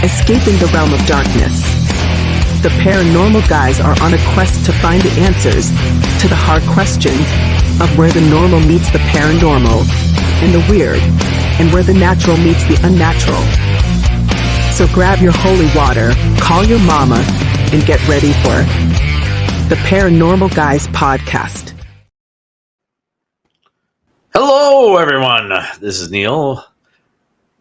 escaping the realm of darkness. The paranormal guys are on a quest to find the answers to the hard questions of where the normal meets the paranormal and the weird, and where the natural meets the unnatural. So grab your holy water, call your mama, and get ready for the Paranormal Guys podcast. Hello, everyone. This is Neal,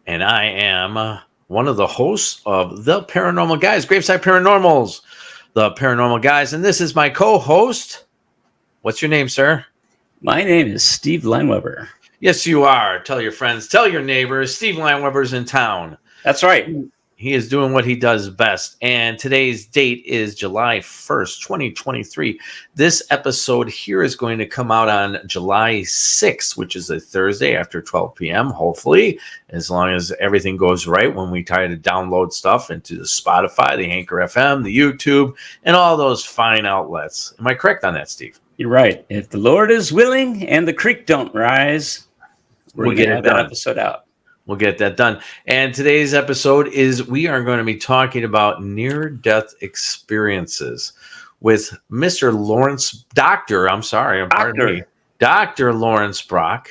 and I am one of the hosts of the Paranormal Guys, Graveside Paranormals, the Paranormal Guys, and this is my co-host. What's your name, sir? My name is Steve Leinweber. Yes, you are. Tell your friends, tell your neighbors. Steve Leinweber's in town. That's right. He is doing what he does best. And today's date is July 1st, 2023. This episode here is going to come out on July 6th, which is a Thursday after 12 p.m., hopefully, as long as everything goes right when we try to download stuff into the Spotify, the Anchor FM, the YouTube, and all those fine outlets. Am I correct on that, Steve? You're right. If the Lord is willing and the creek don't rise, we'll get that episode out. We'll get that done. And today's episode is we are going to be talking about near-death experiences with Mr. Dr. Laurence Brock.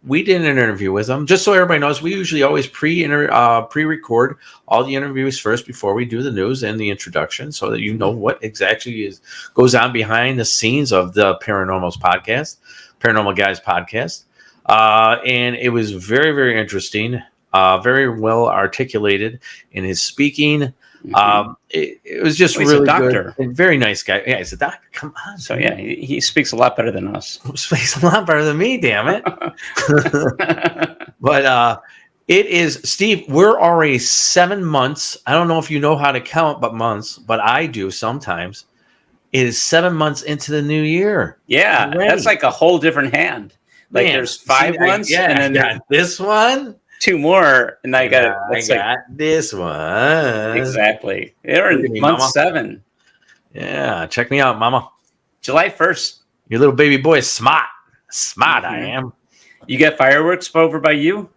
We did an interview with him. Just so everybody knows, we usually always pre-record all the interviews first before we do the news and the introduction, so that you know what exactly goes on behind the scenes of the Paranormal Guys podcast. And it was very, very interesting, very well articulated in his speaking. It was just really good. Very nice guy. Yeah, he's a doctor. Come on. So, yeah, he speaks a lot better than us. He speaks a lot better than me, damn it. But it is, Steve, we're already 7 months. I don't know if you know how to count but months, but I do sometimes. It is 7 months into the new year. Yeah, that's like a whole different hand. Like there's 5 months, and then I got this one, 2 more, and I got this one. Exactly. They're in month 7. Yeah, check me out, Mama. July 1st. Your little baby boy is smart. I am. You get fireworks over by you?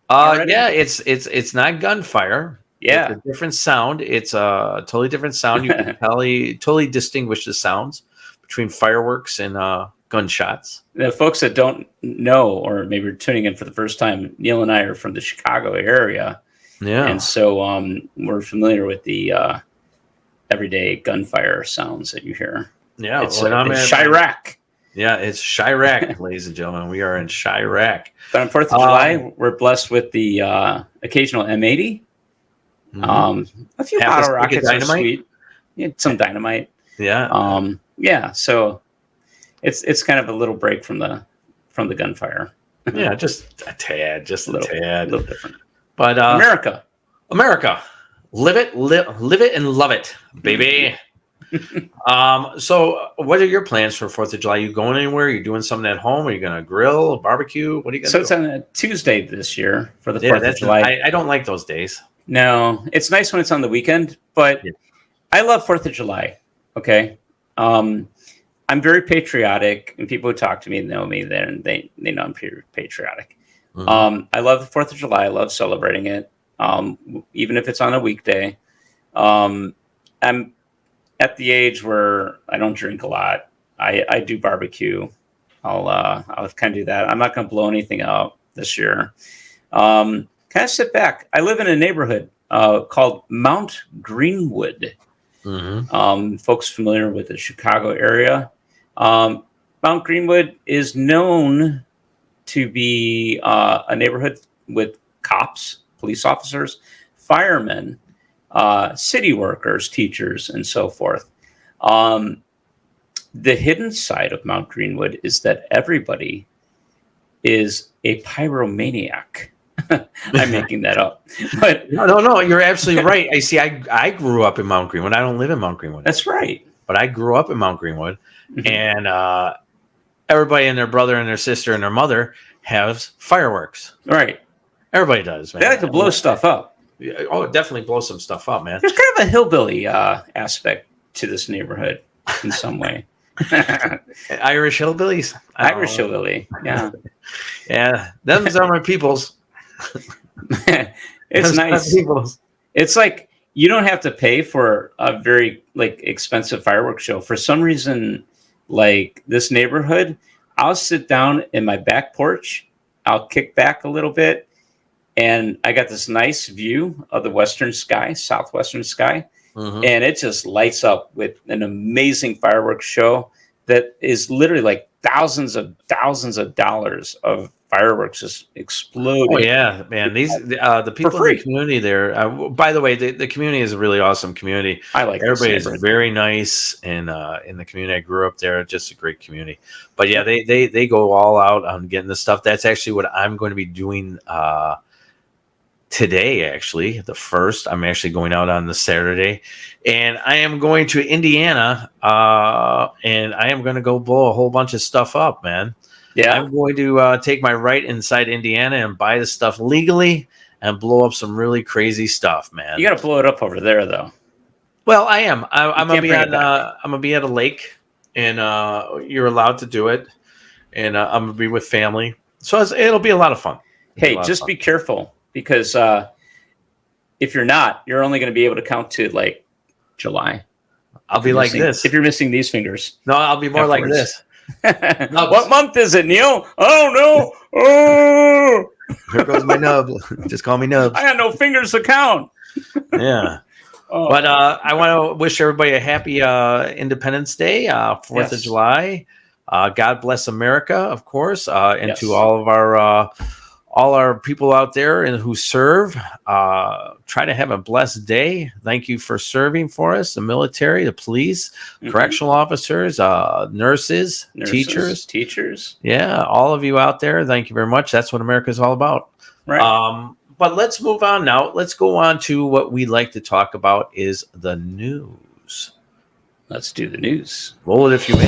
Yeah, it's not gunfire. Yeah, it's a different sound. It's a totally different sound. You can totally distinguish the sounds between fireworks and gunshots. The folks that don't know, or maybe are tuning in for the first time, Neal and I are from the Chicago area. Yeah. And so we're familiar with the everyday gunfire sounds that you hear. Yeah. It's Chirac. Yeah, it's Chirac, ladies and gentlemen. We are in Chirac. But on 4th of July, we're blessed with the occasional M80. A few bottle rockets are sweet. Yeah, some dynamite. Yeah. Yeah, so it's kind of a little break from the gunfire. Yeah, just a tad, a little different. But America, live it and love it, baby. So what are your plans for 4th of July? Are you going anywhere? Are you doing something at home? Are you going to grill, barbecue? What are you going to do? So it's on a Tuesday this year for the 4th of July. I don't like those days. No, it's nice when it's on the weekend, but I love 4th of July. Okay. I'm very patriotic, and people who talk to me know me there, and they know I'm patriotic. I love the 4th of July. I love celebrating it, even if it's on a weekday. I'm at the age where I don't drink a lot. I do barbecue. I'll kind of do that. I'm not going to blow anything out this year. Kind of sit back. I live in a neighborhood called Mount Greenwood. Folks familiar with the Chicago area. Mount Greenwood is known to be a neighborhood with cops, police officers, firemen, city workers, teachers, and so forth. The hidden side of Mount Greenwood is that everybody is a pyromaniac. I'm making that up. But no, you're absolutely right. I grew up in Mount Greenwood. I don't live in Mount Greenwood. That's right. But I grew up in Mount Greenwood, and everybody and their brother and their sister and their mother has fireworks. Right. Everybody does, man. They like to blow stuff up. Oh, definitely blow some stuff up, man. There's kind of a hillbilly aspect to this neighborhood in some way. Irish hillbillies? Irish hillbilly, yeah. Yeah, them's are my peoples. It's nice. It's like you don't have to pay for a very like expensive fireworks show. For some reason, like this neighborhood, I'll sit down in my back porch, I'll kick back a little bit, and I got this nice view of the western sky, southwestern sky, and it just lights up with an amazing fireworks show that is literally like thousands of dollars of fireworks just exploding. Oh yeah, man! The people in the community there. By the way, the community is a really awesome community. I like everybody is very nice, and in the community I grew up there, just a great community. But yeah, they go all out on getting this stuff. That's actually what I'm going to be doing today. Actually, the first. I'm actually going out on the Saturday, and I am going to Indiana, and I am going to go blow a whole bunch of stuff up, man. Yeah, I'm going to take my right inside Indiana and buy the stuff legally and blow up some really crazy stuff, man. You got to blow it up over there, though. Well, I am. I'm gonna be on. I'm gonna be at a lake, and you're allowed to do it. And I'm gonna be with family, so it'll be a lot of fun. Hey, just be careful because if you're not, you're only going to be able to count to like July. I'll be like this. If you're missing these fingers, no, I'll be more like this. What month is it, Neal? Oh no! Oh, here goes my nub. Just call me Nubs. I got no fingers to count. Yeah. But I want to wish everybody a happy Independence Day, 4th of July. God bless America, of course, and to all our people out there and who serve. Try to have a blessed day. Thank you for serving for us, the military, the police, correctional officers, nurses, teachers. Yeah, all of you out there. Thank you very much. That's what America is all about. Right. But let's move on now. Let's go on to what we like to talk about is the news. Let's do the news. Roll it if you may.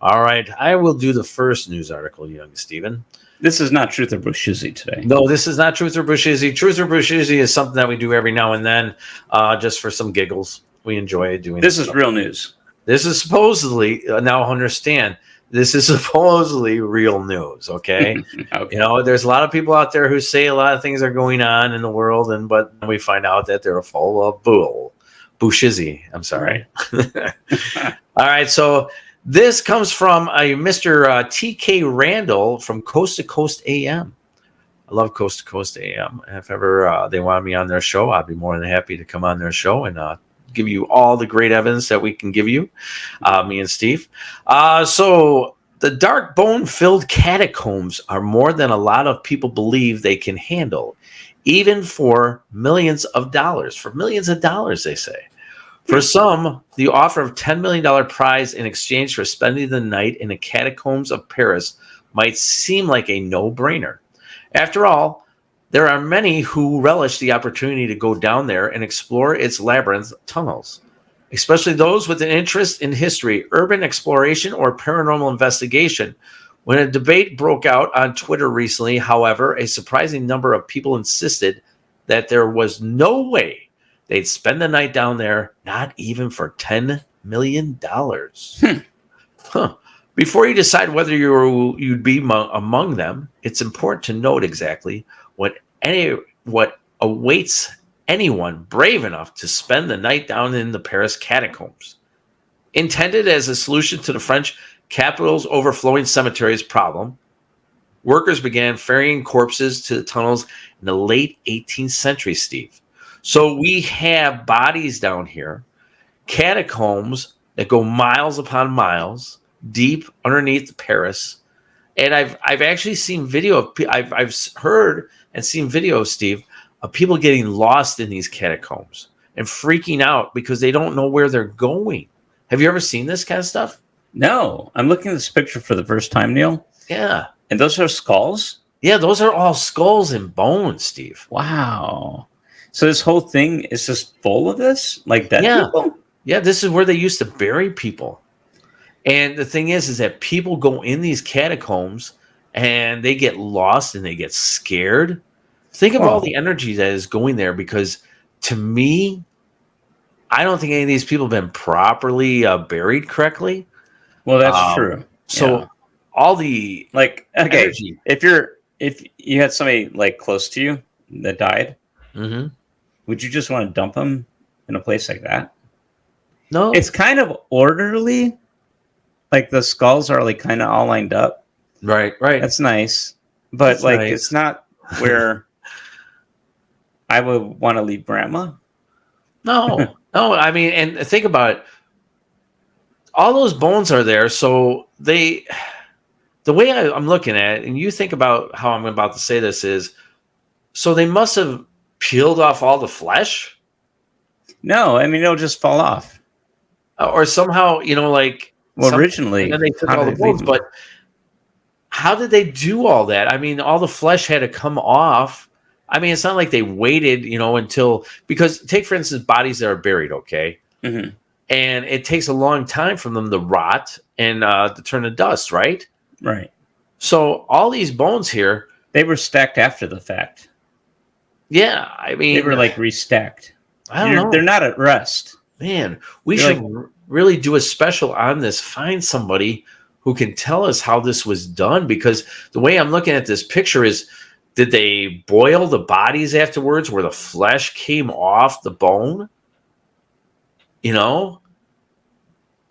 All right, I will do the first news article, young Stephen. This is not Truth or Bushizzy today. No, this is not Truth or Bushizzy. Truth or Bushizzy is something that we do every now and then, just for some giggles. We enjoy doing this. This is real news. This is supposedly, now understand, this is supposedly real news, okay? Okay. You know, there's a lot of people out there who say a lot of things are going on in the world, but we find out that they're full of bushizzy. I'm sorry. Right. All right, so this comes from a Mr. TK Randall from Coast to Coast AM. I love Coast to Coast AM. If ever they want me on their show, I'd be more than happy to come on their show and give you all the great evidence that we can give you, me and Steve. So the dark bone-filled catacombs are more than a lot of people believe they can handle, even for millions of dollars. For millions of dollars, they say. For some, the offer of $10 million prize in exchange for spending the night in the catacombs of Paris might seem like a no-brainer. After all, there are many who relish the opportunity to go down there and explore its labyrinth tunnels, especially those with an interest in history, urban exploration, or paranormal investigation. When a debate broke out on Twitter recently, however, a surprising number of people insisted that there was no way they'd spend the night down there, not even for $10 million. Before you decide whether you'd be among them, it's important to note exactly what awaits anyone brave enough to spend the night down in the Paris catacombs. Intended as a solution to the French capital's overflowing cemeteries problem, workers began ferrying corpses to the tunnels in the late 18th century, Steve. So we have bodies down here, catacombs that go miles upon miles deep underneath Paris. And I've actually seen video of, I've heard and seen videos, Steve, of people getting lost in these catacombs and freaking out because they don't know where they're going. Have you ever seen this kind of stuff? No, I'm looking at this picture for the first time, Neal. Yeah. And those are skulls? Yeah, those are all skulls and bones, Steve. Wow. So this whole thing is just full of this? Like dead people? Yeah, this is where they used to bury people. And the thing is that people go in these catacombs and they get lost and they get scared. Think of all the energy that is going there, because to me, I don't think any of these people have been properly buried correctly. Well, that's true. So all the energy. if you had somebody like close to you that died, would you just want to dump them in a place like that? No, it's kind of orderly. Like the skulls are like kind of all lined up. Right. That's nice, but That's nice. It's not where I would want to leave grandma. No. I mean, and think about it. All those bones are there, so the way I'm looking at it, and you think about how I'm about to say this is, so they must have peeled off all the flesh? No, I mean, it'll just fall off. Or somehow, originally, and then they took all the bones, but how did they do all that? I mean, all the flesh had to come off. I mean, it's not like they waited, until, because take, for instance, bodies that are buried, okay? Mm-hmm. And it takes a long time for them to rot and to turn to dust, right? Right. So all these bones here, they were stacked after the fact. Yeah, I mean, they were like restacked. I don't know. They're not at rest. Man, we should really do a special on this. Find somebody who can tell us how this was done, because the way I'm looking at this picture is, did they boil the bodies afterwards where the flesh came off the bone?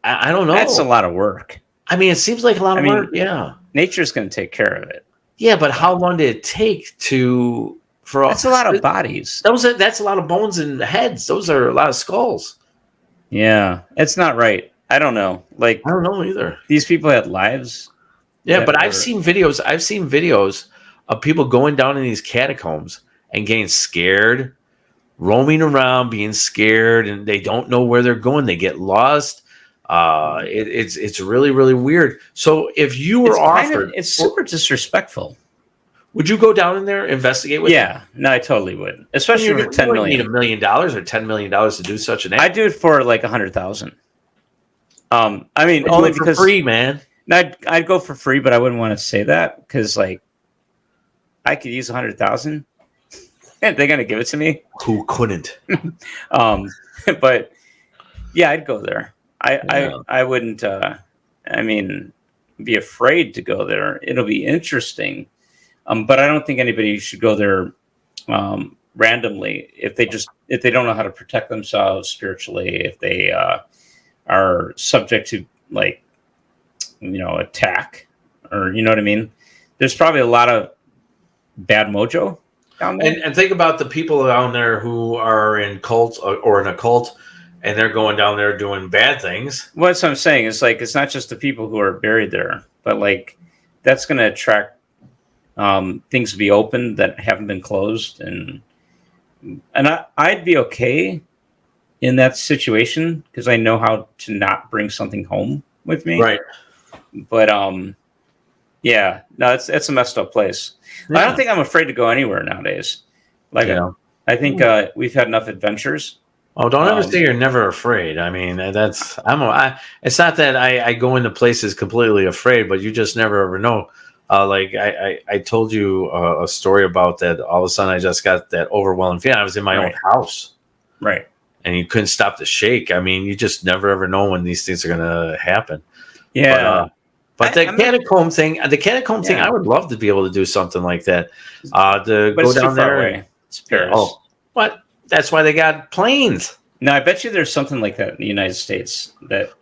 I don't know. That's a lot of work. I mean, it seems like a lot of work. Yeah. Nature's going to take care of it. Yeah, but how long did it take for all? That's a lot of bodies. That's a lot of bones and heads. Those are a lot of skulls. Yeah, it's not right. I don't know. I don't know either. These people had lives. Yeah, but I've seen videos. I've seen videos of people going down in these catacombs and getting scared, roaming around, being scared, and they don't know where they're going. They get lost. It's really, really weird. So if you were offered, it's super disrespectful. Would you go down in there, investigate with them? No, I totally would. Especially for $10 million. You need $1 million or $10 million to do such an act. I'd do it for like $100,000. I mean, only because for free, man. I'd go for free, but I wouldn't want to say that because I could use $100,000, and they're gonna give it to me. Who couldn't? But yeah, I'd go there. I wouldn't. Be afraid to go there. It'll be interesting. But I don't think anybody should go there randomly if they don't know how to protect themselves spiritually, if they are subject to attack, or you know what I mean. There's probably a lot of bad mojo down there. And think about the people down there who are in cults or in a cult, and they're going down there doing bad things. Well, that's what I'm saying. It's it's not just the people who are buried there, but that's going to attract things to be opened that haven't been closed, and I'd be okay in that situation because I know how to not bring something home with me. Right. But yeah, no, it's a messed up place. Yeah. I don't think I'm afraid to go anywhere nowadays. I think we've had enough adventures. Oh, don't ever say you're never afraid. I mean, it's not that I go into places completely afraid, but you just never ever know. I told you a story about that. All of a sudden, I just got that overwhelming feeling. I was in my own house. Right. And you couldn't stop the shake. I mean, you just never ever know when these things are going to happen. Yeah. But the catacomb thing, I would love to be able to do something like that. To go down there. It's Paris. Oh, what? That's why they got planes. No, I bet you there's something like that in the United States.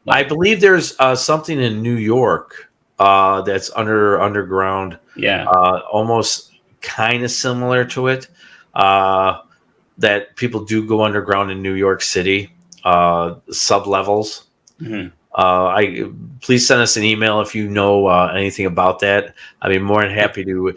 I believe there's something in New York that's underground. Yeah. Almost kind of similar to it. That people do go underground in New York City, sub-levels. Mm-hmm. Please send us an email if you know anything about that. I'd be more than happy to,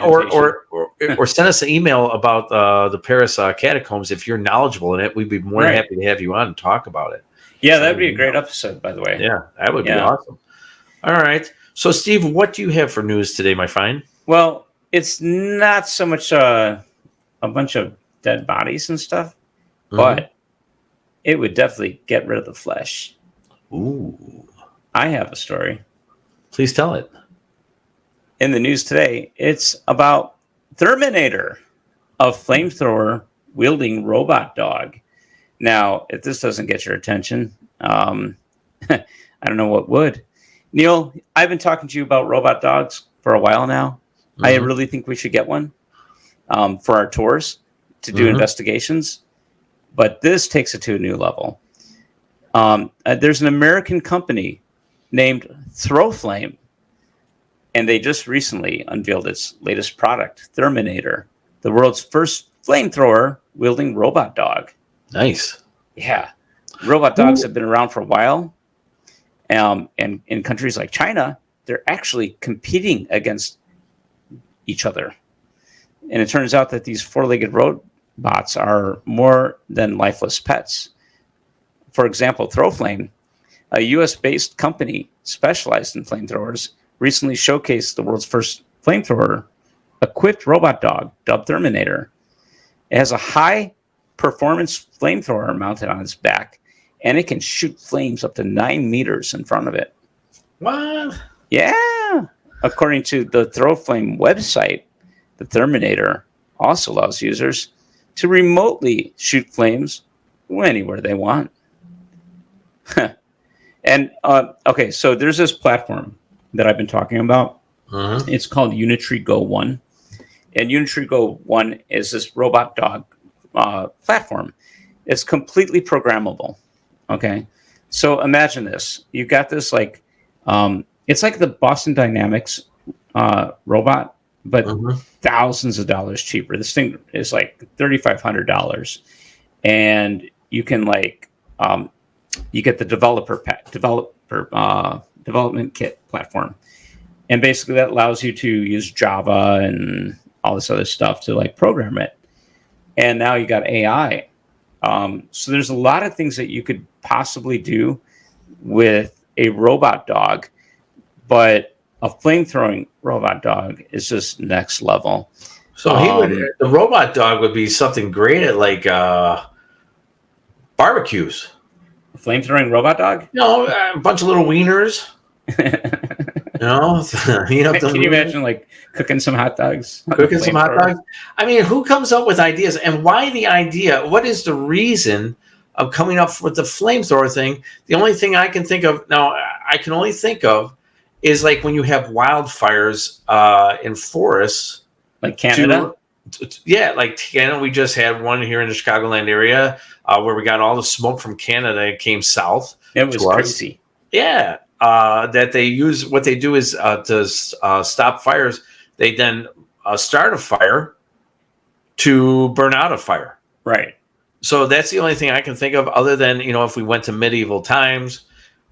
or send us an email about the Paris catacombs if you're knowledgeable in it. We'd be more than happy to have you on and talk about it. Yeah, that'd be a great episode, by the way. Yeah, that would be awesome. All right, so Steve, what do you have for news today, my fine? Well, it's not so much a bunch of dead bodies and stuff, but it would definitely get rid of the flesh. Ooh. I have a story. Please tell it. In the news today, it's about Terminator, a flamethrower wielding robot dog, Now, if this doesn't get your attention, I don't know what would. Neal, I've been talking to you about robot dogs for a while now. Mm-hmm. I really think we should get one for our tours to do investigations. But this takes it to a new level. There's an American company named Throwflame, and they just recently unveiled its latest product, Terminator, the world's first flamethrower-wielding robot dog. Nice. Yeah. Robot dogs have been around for a while. And in countries like China, they're actually competing against each other. And it turns out that these four-legged robots are more than lifeless pets. For example, Throwflame, a U.S.-based company specialized in flamethrowers, recently showcased the world's first flamethrower-equipped robot dog, dubbed Terminator. It has a high-performance flamethrower mounted on its back, and it can shoot flames up to 9 meters in front of it. What? Yeah. According to the Throwflame website, the Terminator also allows users to remotely shoot flames anywhere they want. And, okay, so there's this platform that I've been talking about. It's called Unitree Go 1. And Unitree Go 1 is this robot dog platform. It's completely programmable. Okay, so imagine this. You got this like, it's like the Boston Dynamics robot, but thousands of dollars cheaper. This thing is like $3,500, and you can like, you get the development kit platform, and basically that allows you to use Java and all this other stuff to like program it. And now you got AI. So there's a lot of things that you could possibly do with a robot dog, but a flamethrowing robot dog is just next level. So the robot dog would be something great at like barbecues. A flamethrowing robot dog? No, a bunch of little wieners. Can you imagine like cooking some hot dogs? Cooking some hot dogs? I mean, who comes up with ideas, and why the idea? What is the reason of coming up with the flamethrower thing? The only thing I can think of now, is like when you have wildfires in forests, like Canada. Like Canada. We just had one here in the Chicagoland area where we got all the smoke from Canada. It came south. It was crazy. Yeah. That they use, what they do is to stop fires, they then start a fire to burn out a fire. Right. So that's the only thing I can think of, other than, if we went to medieval times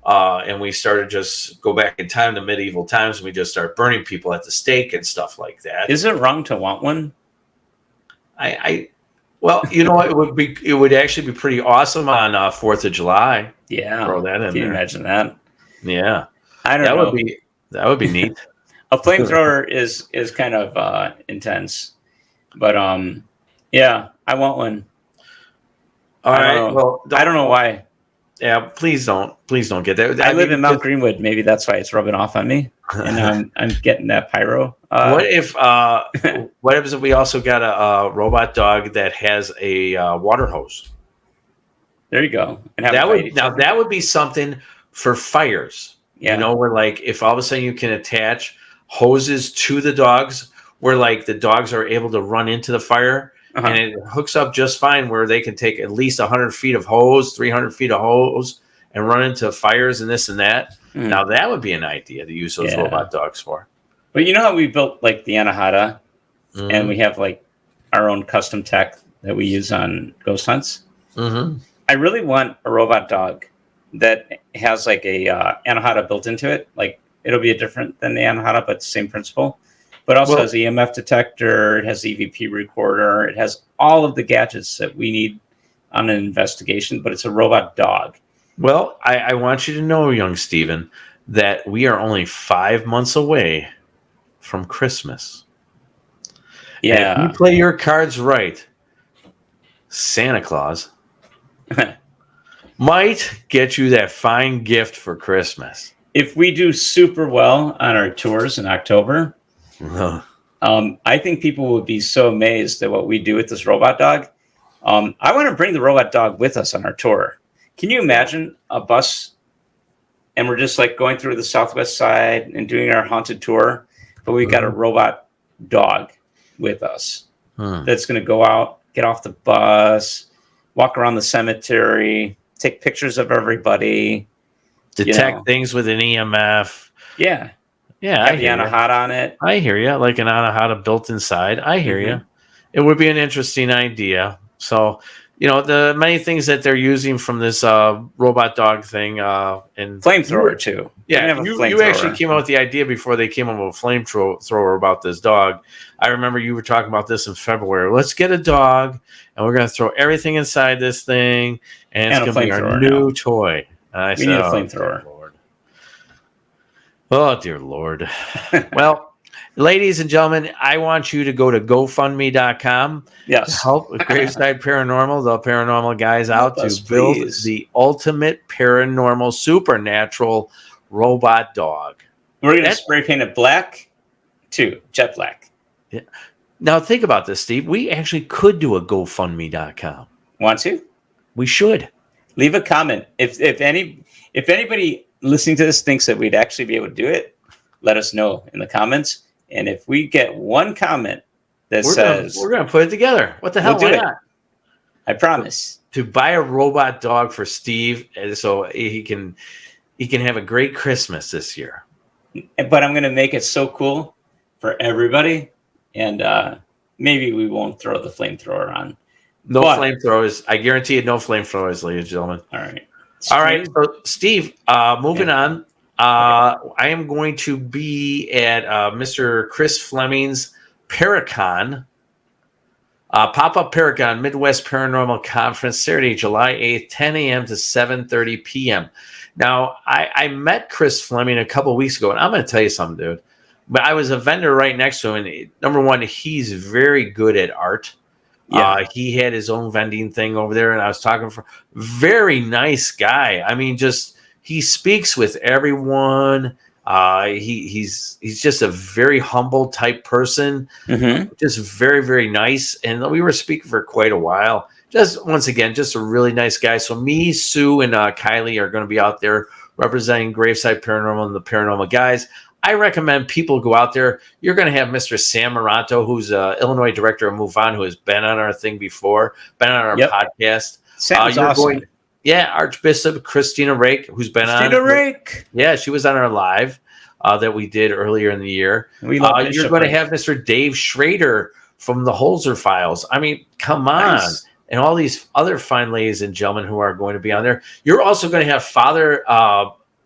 and we started just go back in time to medieval times and we just start burning people at the stake and stuff like that. Is it wrong to want one? Well, it would actually be pretty awesome on 4th of July. Yeah. Throw that in. Can you imagine that? Yeah, I don't know. That would be neat. A flamethrower is kind of intense, but yeah, I want one. All right. Well, I don't know why. Yeah, please don't get that. I live in Mount Greenwood. Maybe that's why it's rubbing off on me, and I'm getting that pyro. What if we also got a robot dog that has a water hose? There you go. And that would be something for fires. Yeah. Where like if all of a sudden you can attach hoses to the dogs, where like the dogs are able to run into the fire, and it hooks up just fine, where they can take at least 100 feet of hose, 300 feet of hose, and run into fires and this and that. Now that would be an idea to use those robot dogs for. But you know how we built like the Anahata, and we have like our own custom tech that we use on ghost hunts? I really want a robot dog that has like a Anahata built into it. Like it'll be different than the Anahata, but the same principle. But also has EMF detector, it has EVP recorder, it has all of the gadgets that we need on an investigation, but it's a robot dog. Well, I want you to know, young Steven, that we are only 5 months away from Christmas. Yeah. And if you play your cards right, Santa Claus might get you that fine gift for Christmas. If we do super well on our tours in October, I think people would be so amazed at what we do with this robot dog I want to bring the robot dog with us on our tour. Can you imagine a bus and we're just like going through the Southwest side and doing our haunted tour, but we got a robot dog with us that's going to go out, get off the bus, walk around the cemetery, take pictures of everybody, detect things with an EMF. Yeah. Have the Anahata on it. I hear you, like an Anahata built inside. I hear you. It would be an interesting idea. So, the many things that they're using from this robot dog thing, and flamethrower too. Yeah, you actually came up with the idea before they came up with a flamethrower about this dog. I remember you were talking about this in February. Let's get a dog, and we're going to throw everything inside this thing, and it's going to be our new toy. We need a flamethrower. Oh, dear Lord. Well, ladies and gentlemen, I want you to go to GoFundMe.com. Yes. To help with Graveside Paranormal, the paranormal guys out to build the ultimate paranormal, supernatural robot dog. We're going to spray paint it black, too, jet black. Yeah. Now, think about this, Steve. We actually could do a GoFundMe.com. Want to? We should. Leave a comment. If anybody listening to this thinks that we'd actually be able to do it, let us know in the comments. And if we get one comment that says we're gonna put it together, what the hell? We'll do it. I promise. To buy a robot dog for Steve, so he can have a great Christmas this year. But I'm gonna make it so cool for everybody, and maybe we won't throw the flamethrower on. No flamethrowers. I guarantee you, no flamethrowers, ladies and gentlemen. All right. All right. So, Steve, moving on. I am going to be at Mr. Chris Fleming's Paracon, Pop-Up Paracon Midwest Paranormal Conference, Saturday, July 8th, 10 a.m. to 7:30 p.m. Now, I met Chris Fleming a couple weeks ago, and I'm going to tell you something, dude. But I was a vendor right next to him, and number one, he's very good at art. Yeah. He had his own vending thing over there, and I was talking for very nice guy. I mean, he speaks with everyone. He's just a very humble type person, just very, very nice. And we were speaking for quite a while. Just once again, just a really nice guy. So me, Sue, and Kylie are going to be out there representing Graveside Paranormal and the Paranormal guys. I recommend people go out there. You're going to have Mr. Sam Moranto, who's Illinois director of Move On, who has been on our thing before, been on our podcast. Sam's awesome. Archbishop Christina Rake, who's been on. Christina Rake. Yeah, she was on our live that we did earlier in the year. We love you're going to have Mr. Dave Schrader from the Holzer Files. I mean, come on. Nice. And all these other fine ladies and gentlemen who are going to be on there. You're also going to have Father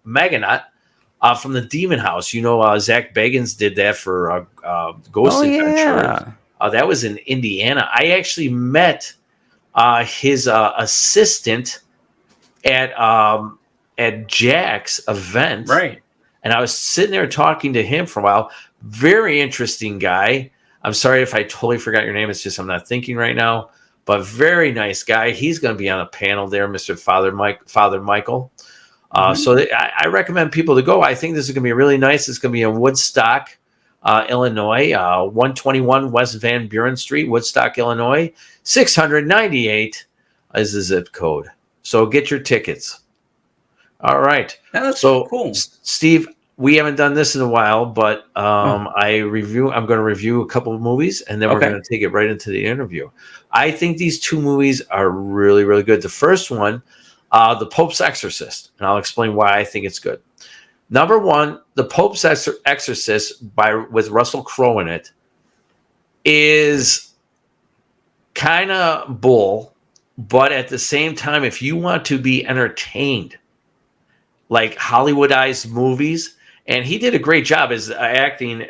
Maganot from the Demon House. Zach Bagans did that for Ghost Adventure. Yeah. That was in Indiana. I actually met his assistant at Jack's event. Right. And I was sitting there talking to him for a while. Very interesting guy. I'm sorry if I totally forgot your name. It's just I'm not thinking right now. But very nice guy. He's going to be on a panel there, Mr. Father Michael. So I recommend people to go. I think this is going to be really nice. It's going to be in Woodstock, Illinois, 121 West Van Buren Street, Woodstock, Illinois. 698 is the zip code. So get your tickets. All right. That's so cool. Steve, we haven't done this in a while, but I'm going to review a couple of movies, and then we're going to take it right into the interview. I think these two movies are really, really good. The first one, The Pope's Exorcist, and I'll explain why I think it's good. Number one, The Pope's Exorcist with Russell Crowe in it is kind of bull, but at the same time, if you want to be entertained, like Hollywoodized movies, and he did a great job as acting.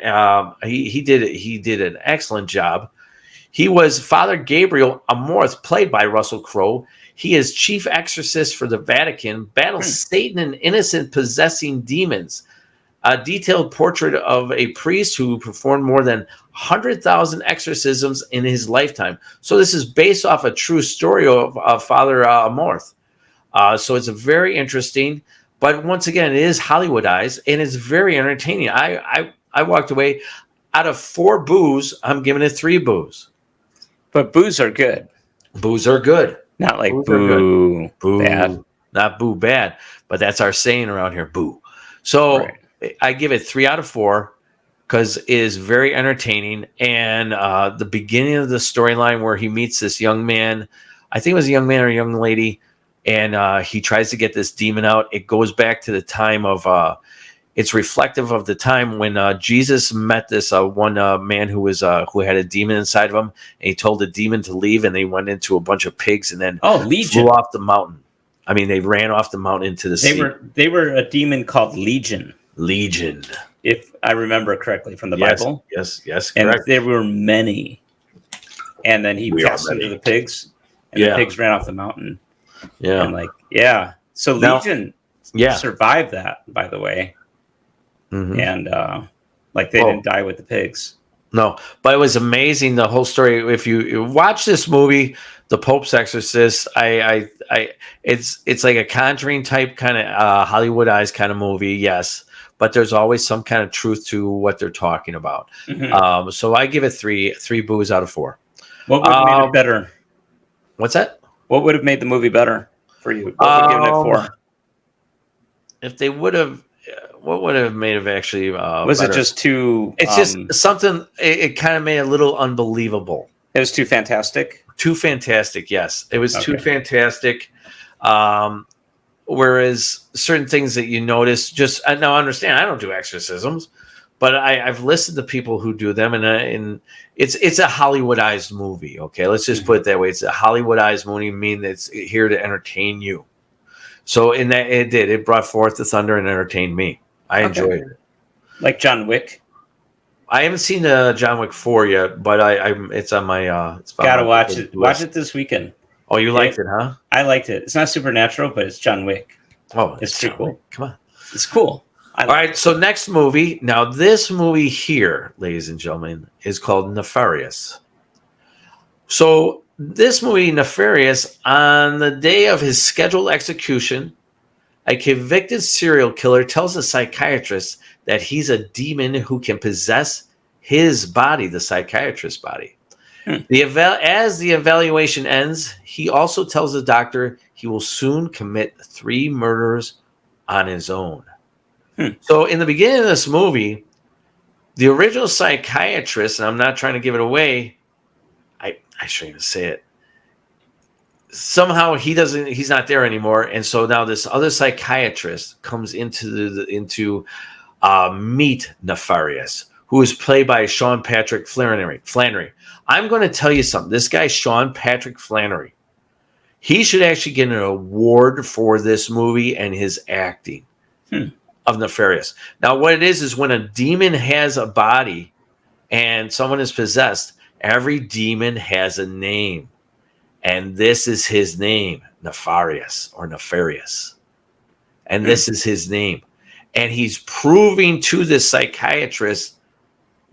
He did an excellent job. He was Father Gabriel Amorth, played by Russell Crowe. He is chief exorcist for the Vatican, battles Satan and innocent possessing demons. A detailed portrait of a priest who performed more than 100,000 exorcisms in his lifetime. So this is based off a true story of Father Amorth. So it's a very interesting, but once again, it is Hollywoodized and it's very entertaining. I walked away out of 4 boos. I'm giving it 3 boos. But boos are good. Boos are good. Not like Boos boo, boo bad. Not boo bad, but that's our saying around here. Boo. So I give it 3 out of 4 because it is very entertaining. And the beginning of the storyline where he meets this young man, I think it was a young man or a young lady, and he tries to get this demon out. It goes back to the time of it's reflective of the time when Jesus met this one man who had a demon inside of him, and he told the demon to leave, and they went into a bunch of pigs and then flew off the mountain. I mean, they ran off the mountain into the sea. They were a demon called Legion. Legion, if I remember correctly from the Bible. Yes, correct. And there were many. And then he cast them to the pigs, and the pigs ran off the mountain. Yeah, and so Legion survived that, by the way. Mm-hmm. And they didn't die with the pigs. No, but it was amazing, the whole story. If you watch this movie, The Pope's Exorcist, it's like a Conjuring type kind of Hollywoodized kind of movie, yes, but there's always some kind of truth to what they're talking about. Mm-hmm. So I give it three boos out of 4. What would have made it better? What's that? What would have made the movie better for you? What would you give it 4? If they would have. What would have made it actually was better? It just too... It's just something... It kind of made it a little unbelievable. It was too fantastic? Too fantastic, yes. It was too fantastic. Whereas certain things that you notice... Just now, understand, I don't do exorcisms, but I've listened to people who do them, and it's a Hollywoodized movie, okay? Let's just put it that way. It's a Hollywoodized movie, meaning it's here to entertain you. So in that, it did. It brought forth the thunder and entertained me. I enjoyed it. Like John Wick? I haven't seen John Wick 4 yet, but it's on my... Gotta watch it. Watch it this weekend. Oh, you liked it, huh? I liked it. It's not supernatural, but it's John Wick. Oh, it's pretty cool. Come on. It's cool. All right, so next movie. Now, this movie here, ladies and gentlemen, is called Nefarious. So this movie, Nefarious, on the day of his scheduled execution, a convicted serial killer tells a psychiatrist that he's a demon who can possess his body, the psychiatrist's body. As the evaluation ends, he also tells the doctor he will soon commit 3 murders on his own. So in the beginning of this movie, the original psychiatrist, and I'm not trying to give it away, I shouldn't even say it. Somehow he's not there anymore, and so now this other psychiatrist comes into meet Nefarious, who is played by Sean Patrick Flannery. I'm going to tell you something. This guy, Sean Patrick Flannery, he should actually get an award for this movie and his acting of Nefarious. Now, what it is when a demon has a body and someone is possessed, every demon has a name. And this is his name, Nefarious or Nefarious. And this is his name. And he's proving to this psychiatrist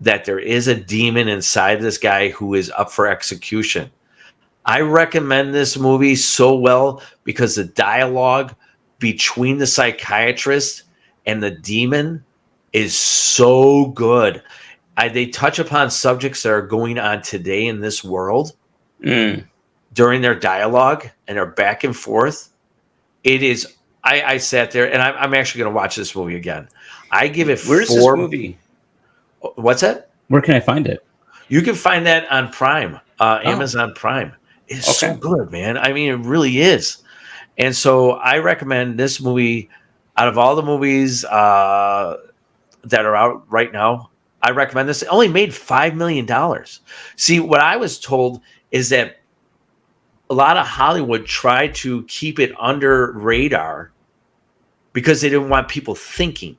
that there is a demon inside this guy who is up for execution. I recommend this movie so well because the dialogue between the psychiatrist and the demon is so good. They touch upon subjects that are going on today in this world. During their dialogue and their back and forth. It is, I sat there, and I'm actually going to watch this movie again. I give it 4. Where's this movie? What's that? Where can I find it? You can find that on Prime, Amazon Prime. It's so good, man. I mean, it really is. And so I recommend this movie out of all the movies that are out right now. I recommend this. It only made $5 million. See, what I was told is that a lot of Hollywood tried to keep it under radar because they didn't want people thinking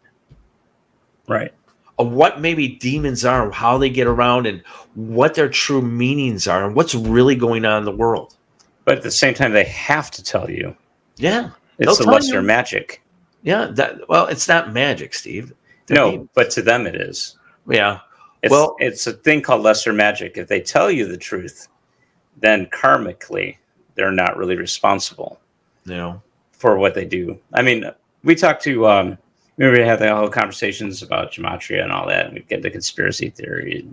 of what maybe demons are, how they get around, and what their true meanings are, and what's really going on in the world. But at the same time, they have to tell you. Yeah. It's the lesser magic. Yeah. It's not magic, Steve. But to them it is. Yeah. It's a thing called lesser magic. If they tell you the truth, then karmically, they're not really responsible for what they do. I mean, we talked to, we had the whole conversations about gematria and all that, and we get the conspiracy theory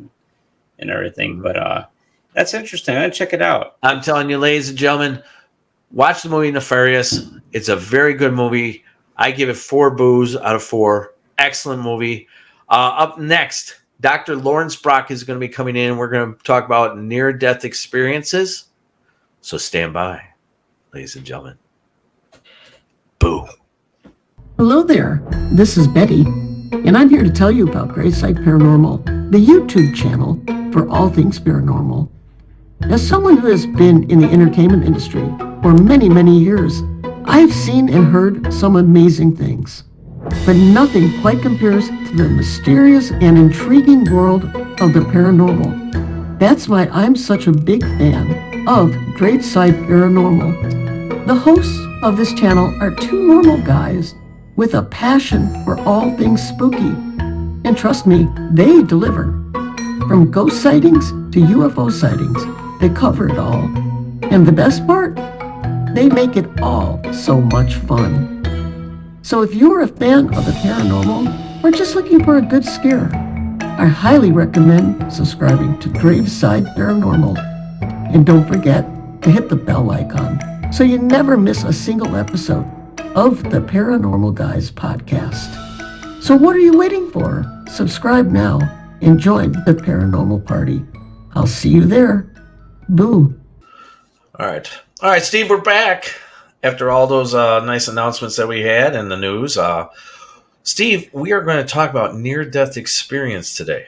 and everything. But That's interesting. I'm going to check it out. I'm telling you, ladies and gentlemen, watch the movie Nefarious. It's a very good movie. I give it 4 boos out of 4. Excellent movie. Up next, Dr. Laurence Brock is going to be coming in. We're going to talk about near-death experiences. So stand by, ladies and gentlemen. Boo. Hello there, this is Betty, and I'm here to tell you about Graveside Paranormal, the YouTube channel for all things paranormal. As someone who has been in the entertainment industry for many, many years, I've seen and heard some amazing things. But nothing quite compares to the mysterious and intriguing world of the paranormal. That's why I'm such a big fan of Graveside Paranormal. The hosts of this channel are 2 normal guys with a passion for all things spooky. And trust me, they deliver. From ghost sightings to UFO sightings, they cover it all. And the best part? They make it all so much fun. So if you're a fan of the paranormal or just looking for a good scare, I highly recommend subscribing to Graveside Paranormal. And don't forget to hit the bell icon so you never miss a single episode of the Paranormal Guys podcast. So what are you waiting for? Subscribe now and join the paranormal party. I'll see you there. Boo. All right, Steve, we're back after all those nice announcements that we had in the news. Steve, we are going to talk about near-death experience today.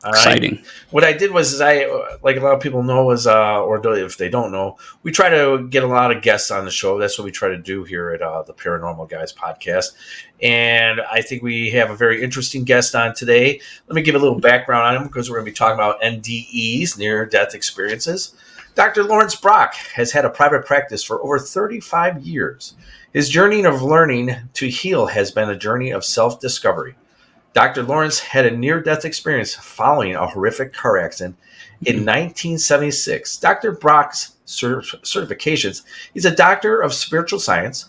Exciting. What I did was, like a lot of people know, or if they don't know, we try to get a lot of guests on the show. That's what we try to do here at the Paranormal Guys podcast. And I think we have a very interesting guest on today. Let me give a little background on him because we're going to be talking about NDEs, near-death experiences. Dr. Laurence Brock has had a private practice for over 35 years. His journey of learning to heal has been a journey of self-discovery. Dr. Laurence had a near-death experience following a horrific car accident in 1976. Dr. Brock's certifications: he's a doctor of spiritual science,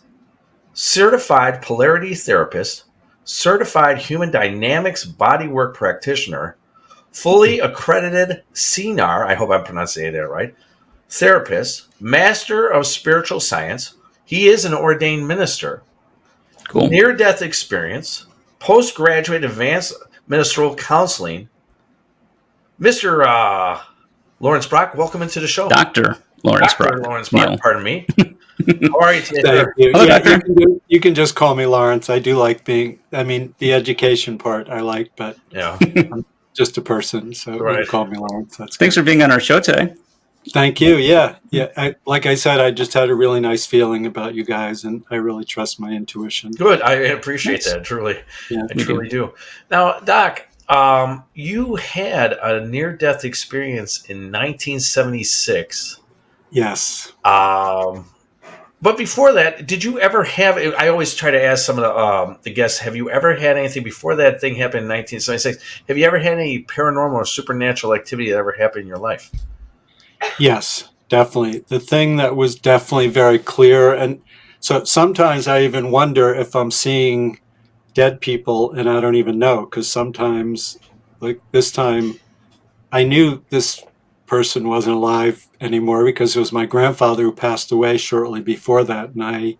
certified polarity therapist, certified human dynamics bodywork practitioner, fully accredited CNAR, I hope I'm pronouncing that right, therapist, master of spiritual science. He is an ordained minister. Cool. Near-death experience, postgraduate advanced ministerial counseling. Mr. Laurence Brock, welcome into the show. Dr. Laurence Brock. Dr. Laurence Brock, Neal. pardon me. How are you today? Thank you. Hello, Yeah, Doctor. you can just call me Lawrence. I do like the education part I like, but Yeah. I'm just a person, so you can call me Lawrence. That's Thanks for being on our show today. Thank you. Yeah. Like I said, I just had a really nice feeling about you guys, and I really trust my intuition. Good. I appreciate that. Truly. Yeah, I truly do. Now, Doc, you had a near-death experience in 1976. Yes. But before that, did you ever have? I always try to ask some of the guests: have you ever had anything before that thing happened in 1976? Have you ever had any paranormal or supernatural activity that ever happened in your life? Yes, definitely. The thing that was definitely very clear, and so sometimes I even wonder if I'm seeing dead people and I don't even know, because sometimes, like this time, I knew this person wasn't alive anymore because it was my grandfather who passed away shortly before that, and I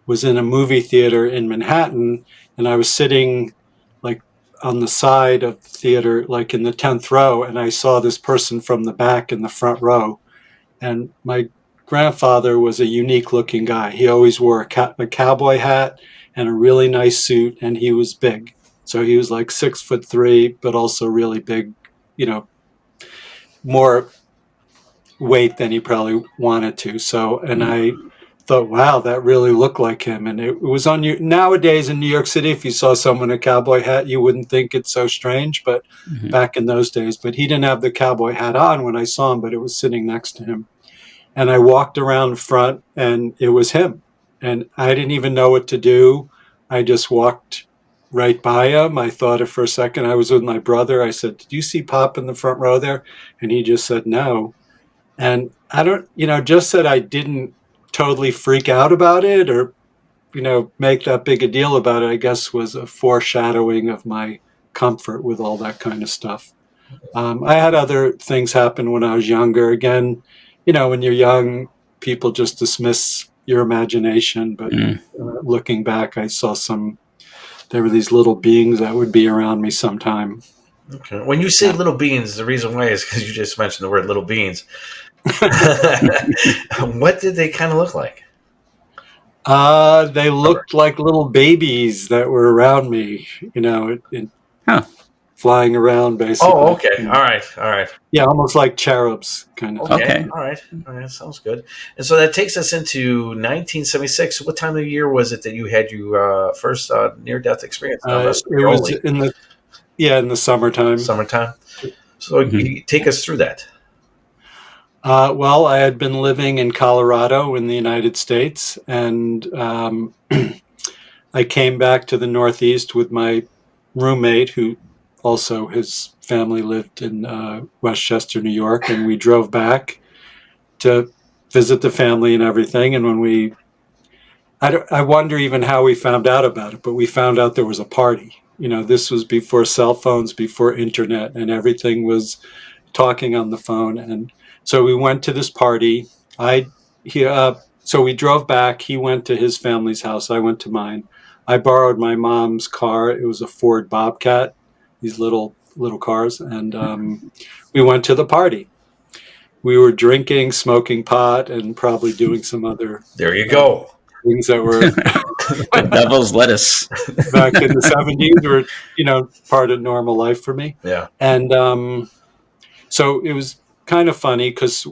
was in a movie theater in Manhattan, and I was sitting like on the side of the theater, like in the 10th row, and I saw this person from the back in the front row. And my grandfather was a unique looking guy. He always wore a cowboy hat and a really nice suit, and he was big. So he was like 6'3", but also really big, more weight than he probably wanted to. So, and I thought, wow, that really looked like him. And it was on you nowadays in New York City. If you saw someone in a cowboy hat, you wouldn't think it's so strange, but back in those days, but he didn't have the cowboy hat on when I saw him, but it was sitting next to him. And I walked around front and it was him. And I didn't even know what to do. I just walked right by him. I thought it for a second. I was with my brother. I said, "Did you see Pop in the front row there?" And he just said, "No." And I don't, just that I didn't totally freak out about it or, make that big a deal about it, I guess was a foreshadowing of my comfort with all that kind of stuff. I had other things happen when I was younger. Again, when you're young, people just dismiss your imagination. But looking back, I saw there were these little beings that would be around me sometime. Okay. When you say little beings, the reason why is because you just mentioned the word little beings. What did they kind of look like? They looked like little babies that were around me, flying around basically. Oh, okay. All right. Yeah, almost like cherubs, kind of. Okay. All right. Sounds good. And so that takes us into 1976. What time of year was it that you had your first near-death experience? It was in the summertime. Summertime. So you take us through that. Well, I had been living in Colorado in the United States, and I came back to the Northeast with my roommate, who also his family lived in Westchester, New York, and we drove back to visit the family and everything. And when I wonder even how we found out about it, but we found out there was a party. This was before cell phones, before internet, and everything was talking on the phone. And so we went to this party. So we drove back. He went to his family's house. I went to mine. I borrowed my mom's car. It was a Ford Bobcat, these little cars. And we went to the party. We were drinking, smoking pot, and probably doing some other. There you go. Things that were the devil's lettuce back in the 70s were, part of normal life for me. Yeah. And so it was kind of funny because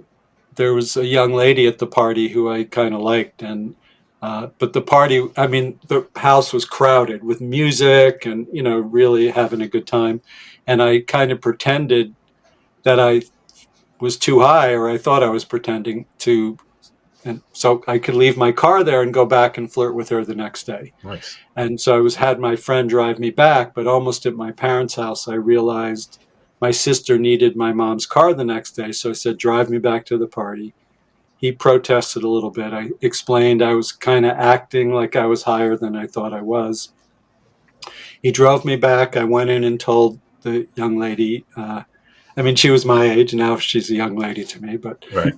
there was a young lady at the party who I kind of liked, and but the party, the house was crowded with music and really having a good time, and I kind of pretended that I was too high, or I thought I was pretending to, and so I could leave my car there and go back and flirt with her the next day. Nice. And so I had my friend drive me back, but almost at my parents' house, I realized my sister needed my mom's car the next day. So I said, drive me back to the party. He protested a little bit. I explained I was kind of acting like I was higher than I thought I was. He drove me back. I went in and told the young lady, she was my age. Now she's a young lady to me, but, right.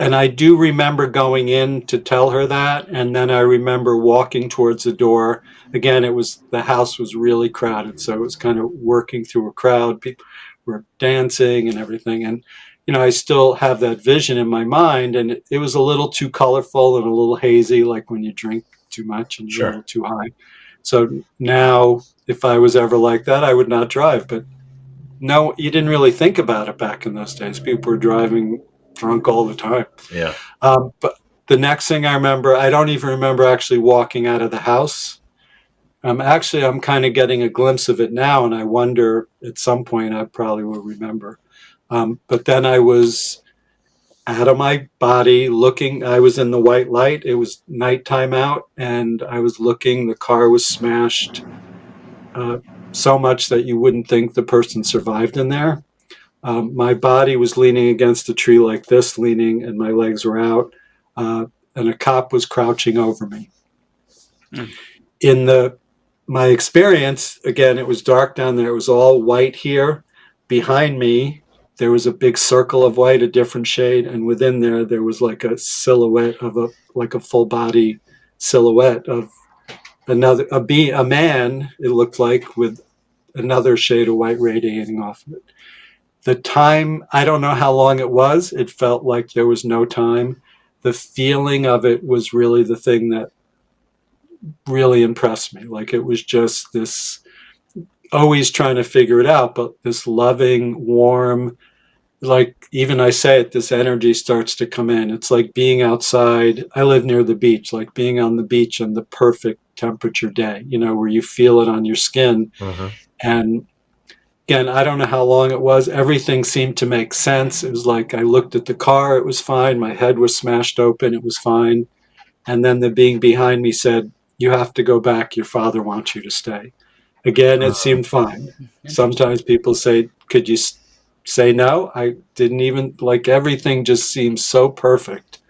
And I do remember going in to tell her that. And then I remember walking towards the door. Again, the house was really crowded. So it was kind of working through a crowd. People were dancing and everything. And, I still have that vision in my mind. And it was a little too colorful and a little hazy, like when you drink too much and a little too high. So now, if I was ever like that, I would not drive. But no, you didn't really think about it back in those days. People were driving drunk all the time. Yeah. But the next thing I remember, I don't even remember actually walking out of the house. I'm kind of getting a glimpse of it now, and I wonder at some point I probably will remember. But then I was out of my body looking. I was in the white light. It was nighttime out, and I was looking. The car was smashed so much that you wouldn't think the person survived in there. My body was leaning against a tree like this, and my legs were out, and a cop was crouching over me. In my experience, again, it was dark down there. It was all white here. Behind me, there was a big circle of white, a different shade, and within there was like a silhouette of a full body silhouette of a man. It looked like, with another shade of white radiating off of it. The time, I don't know how long it was. It felt like there was no time. The feeling of it was really the thing that really impressed me. Like, it was just this, always trying to figure it out, but this loving, warm, like, even I say it, this energy starts to come in. It's like being outside. I live near the beach, like being on the beach on the perfect temperature day, where you feel it on your skin. Mm-hmm. And again, I don't know how long it was. Everything seemed to make sense. It was like I looked at the car, it was fine. My head was smashed open, it was fine. And then the being behind me said, "You have to go back. Your father wants you to stay." Again, it seemed fine. Sometimes people say, "Could you say no?" I didn't even, like, everything just seemed so perfect.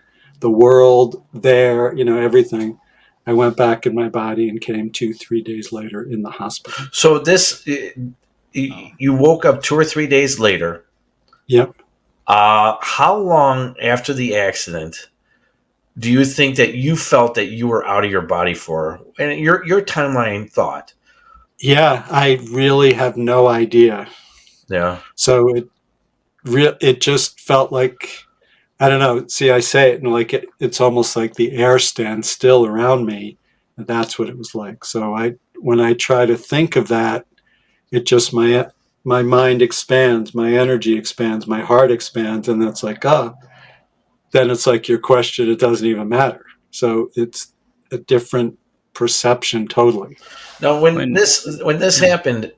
The world there, everything. I went back in my body and came 2-3 days later in the hospital. So this, you woke up 2 or 3 days later. Yep. How long after the accident do you think that you felt that you were out of your body for? And your timeline thought. Yeah, I really have no idea. Yeah. So it just felt like, I don't know. See, I say it and like it's almost like the air stands still around me, and that's what it was like. So when I try to think of that, it just my mind expands, my energy expands, my heart expands, and that's like then it's like your question. It doesn't even matter. So it's a different perception totally. Now, when this happened,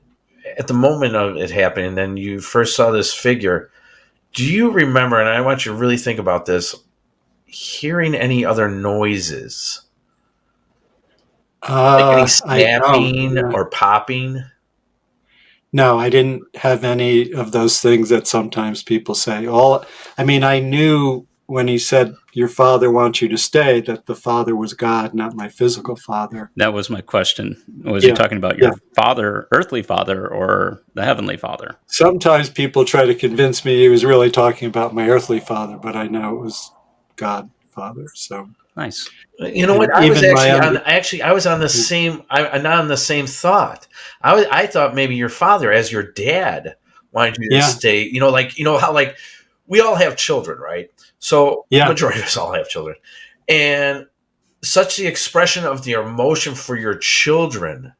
at the moment of it happening, and then you first saw this figure, do you remember, and I want you to really think about this, hearing any other noises? Like any snapping or popping? No, I didn't have any of those things that sometimes people say. I knew when he said, your father wants you to stay, that the father was God, not my physical father. That was my question. Was he talking about your father, earthly father, or the heavenly father? Sometimes people try to convince me he was really talking about my earthly father, but I know it was God Father. So nice. You know what? I was on the same. I'm not on the same thought. I thought maybe your father, as your dad, wanted you to stay. How we all have children, right? So the majority of us all have children, and such the expression of the emotion for your children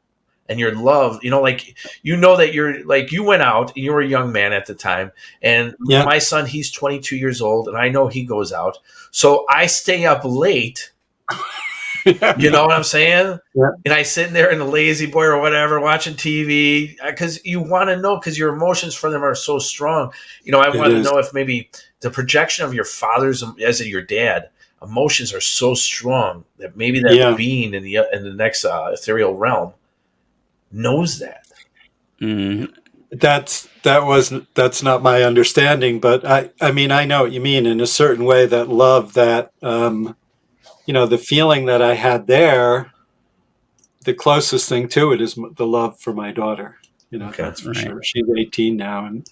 and your love. That you're like, you went out. You were a young man at the time, and my son, he's 22 years old, and I know he goes out. So I stay up late. You know what I'm saying? Yeah. And I sit there in the lazy boy or whatever, watching TV, because you want to know, because your emotions for them are so strong. I wanted to know if maybe the projection of your father's, as your dad, emotions are so strong that maybe that being in the next ethereal realm knows that. Mm-hmm. That's not my understanding, but I know what you mean in a certain way. That love, that the feeling that I had there, the closest thing to it is the love for my daughter. That's for sure. She's 18 now, and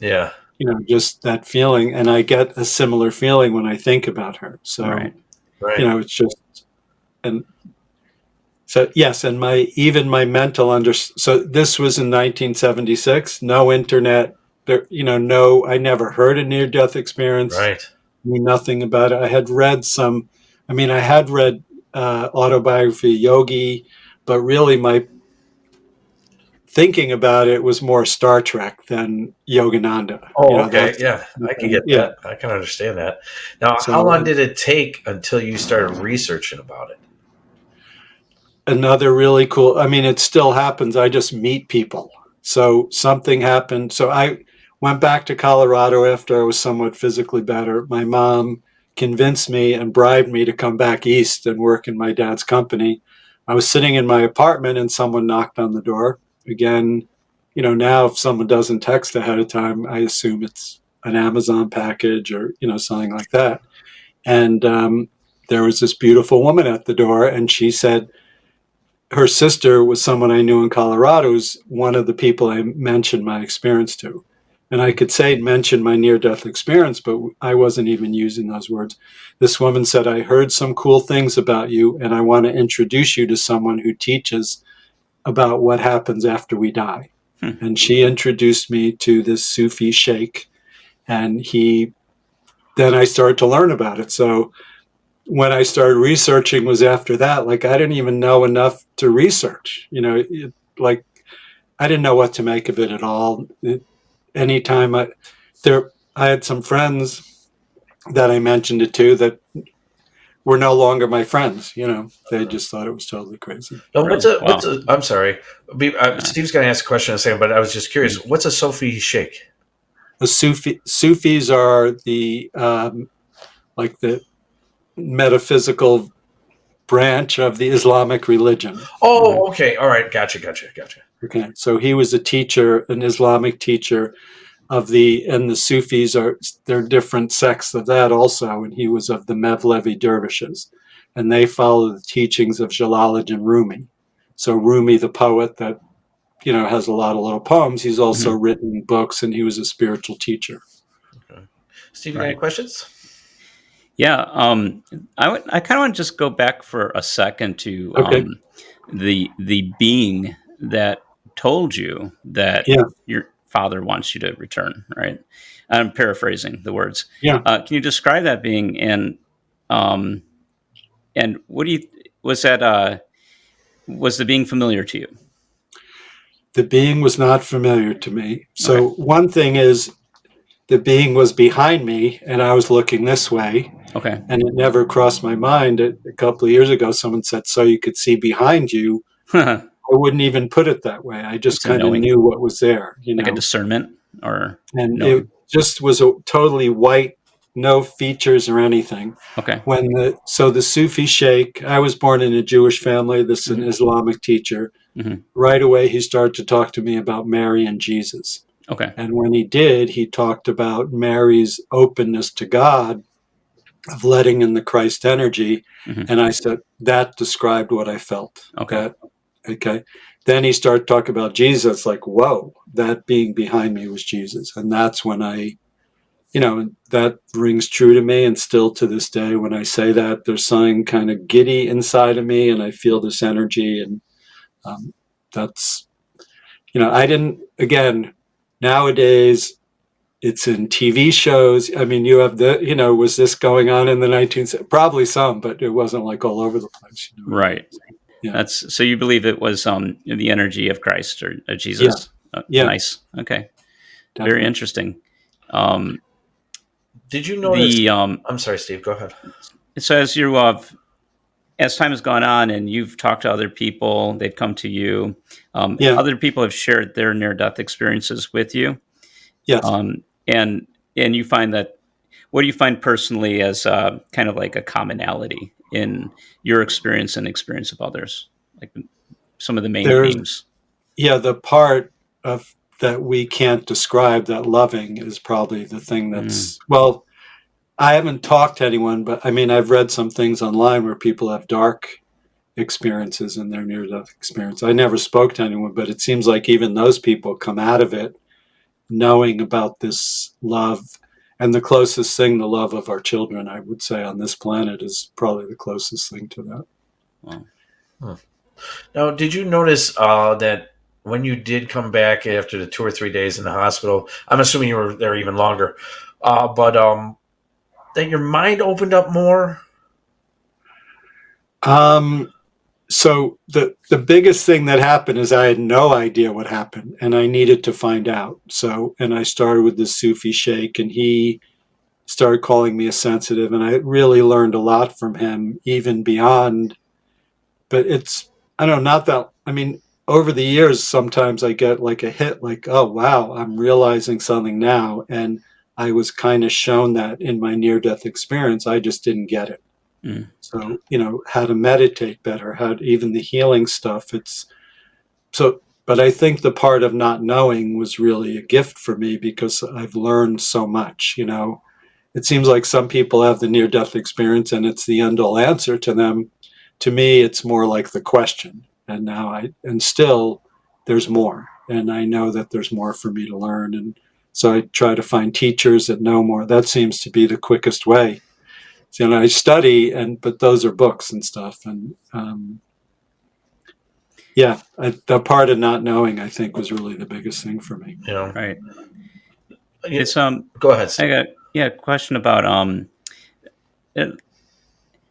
just that feeling, and I get a similar feeling when I think about her. So, it's just, and so yes, and my mental so this was in 1976. No internet. There, I never heard a near-death experience. Right. Knew nothing about it. I had read autobiography Yogi, but really my thinking about it was more Star Trek than Yogananda. Oh, okay. Yeah, I can get that. I can understand that. Now, how long did it take until you started researching about it? Another really cool, it still happens. I just meet people. So something happened. So I went back to Colorado after I was somewhat physically better. My mom convinced me and bribed me to come back east and work in my dad's company. I was sitting in my apartment and someone knocked on the door. Again, now if someone doesn't text ahead of time, I assume it's an Amazon package or, something like that. And there was this beautiful woman at the door, and she said her sister was someone I knew in Colorado, who's one of the people I mentioned my experience to. And I could mention my near-death experience, but I wasn't even using those words. This woman said, I heard some cool things about you, and I want to introduce you to someone who teaches about what happens after we die. And she introduced me to this Sufi sheikh, and then I started to learn about it. So when I started researching was after that. Like, I didn't even know enough to research, I didn't know what to make of it at all. Anytime I had some friends that I mentioned it to that were no longer my friends. They just thought it was totally crazy. Now, I'm sorry. Steve's going to ask a question in a second, but I was just curious. What's a Sufi sheikh? Sufis are the the metaphysical branch of the Islamic religion. Oh, okay. All right. Gotcha. Okay. So he was a teacher, an Islamic teacher and the Sufis they're different sects of that also. And he was of the Mevlevi dervishes, and they follow the teachings of Jalaluddin Rumi. So Rumi, the poet that has a lot of little poems. He's also written books, and he was a spiritual teacher. Okay. Steve, you got any questions? Yeah, I kind of want to just go back for a second to the being that told you that your father wants you to return. Right, I'm paraphrasing the words. Yeah. Can you describe that being, and what do you was that? Was the being familiar to you? The being was not familiar to me. So one thing is, the being was behind me, and I was looking this way. Okay. And it never crossed my mind. A couple of years ago, someone said, "So you could see behind you." I wouldn't even put it that way. I just kind of knew what was there, like a discernment, or it just was a totally white, no features or anything. Okay. The Sufi sheikh, I was born in a Jewish family. This is an Islamic teacher. Right away, he started to talk to me about Mary and Jesus. Okay. And when he did, he talked about Mary's openness to God, of letting in the Christ energy. And I said, that described what I felt. Okay. Then he started talking about Jesus, like, whoa, that being behind me was Jesus. And that's when that rings true to me. And still to this day, when I say that, there's something kind of giddy inside of me, and I feel this energy. And that's, nowadays, it's in TV shows. I mean, you have was this going on in the 19th? Probably some, but it wasn't like all over the place. Right. Yeah. So you believe it was the energy of Christ or Jesus? Yeah. Nice. Okay. Definitely. Very interesting. Did you notice? I'm sorry, Steve. Go ahead. So as time has gone on and you've talked to other people, they've come to you. Other people have shared their near-death experiences with you. Yes. And you find that, what do you find personally as kind of like a commonality in your experience and experience of others? Like some of the main themes. Yeah, the part of that we can't describe, that loving, is probably the thing that's, well, I haven't talked to anyone, but I mean, I've read some things online where people have dark experiences in their near-death experience. I never spoke to anyone, but it seems like even those people come out of it knowing about this love. And the closest thing, the love of our children, I would say, on this planet is probably the closest thing to that. Wow. Huh. Now, did you notice that when you did come back after the 2 or 3 days in the hospital, I'm assuming you were there even longer, but that your mind opened up more? So the biggest thing that happened is I had no idea what happened, and I needed to find out. And I started with the Sufi sheikh, and he started calling me a sensitive, and I really learned a lot from him, even beyond. But over the years, sometimes I get like a hit, like, oh, wow, I'm realizing something now. And I was kind of shown that in my near-death experience. I just didn't get it. So, how to meditate better, even the healing stuff. But I think the part of not knowing was really a gift for me, because I've learned so much. It seems like some people have the near-death experience and it's the end-all answer to them. To me, it's more like the question. And still there's more. And I know that there's more for me to learn. And so I try to find teachers that know more. That seems to be the quickest way. I study, but those are books and stuff. And the part of not knowing, I think, was really the biggest thing for me. Right. It's Go ahead, Steve. I got a question about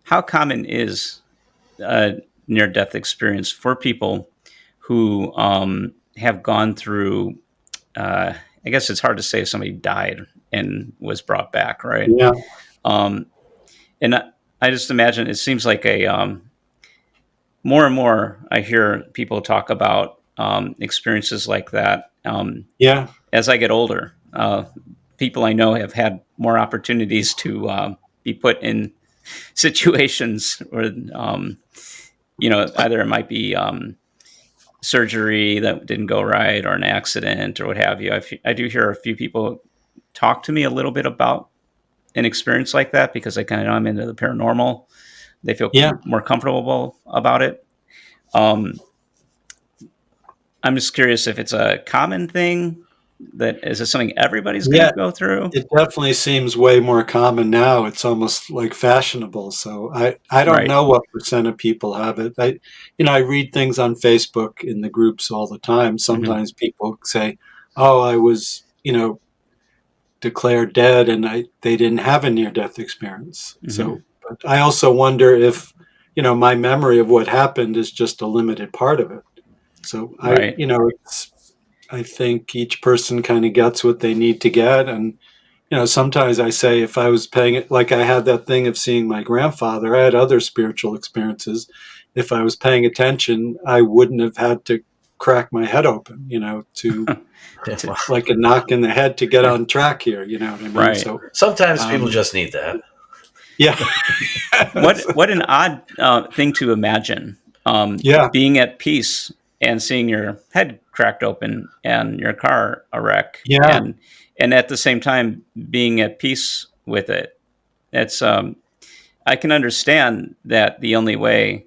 how common is a near-death experience for people who have gone through. I guess it's hard to say if somebody died and was brought back, right? Yeah. And I just imagine it seems like more and more I hear people talk about experiences like that. As I get older, people I know have had more opportunities to be put in situations where, either it might be surgery that didn't go right, or an accident, or what have you. I do hear a few people talk to me a little bit about an experience like that, because I kind of know I'm into the paranormal. They feel more comfortable about it. I'm just curious if it's a common thing. That is it something everybody's going to go through? It definitely seems way more common now. It's almost like fashionable. So I don't know what percent of people have it. I read things on Facebook in the groups all the time. Sometimes people say, "Oh, I was, declared dead, and they didn't have a near-death experience." So, but I also wonder if, my memory of what happened is just a limited part of it. So I think each person kind of gets what they need to get. And, sometimes I say if I was paying it, like I had that thing of seeing my grandfather, I had other spiritual experiences. If I was paying attention, I wouldn't have had to crack my head open, to like a knock in the head to get on track here. You know what I mean? Right. So sometimes people just need that. Yeah. What an odd thing to imagine. Being at peace and seeing your head cracked open and your car a wreck. Yeah. And at the same time being at peace with it. It's I can understand that the only way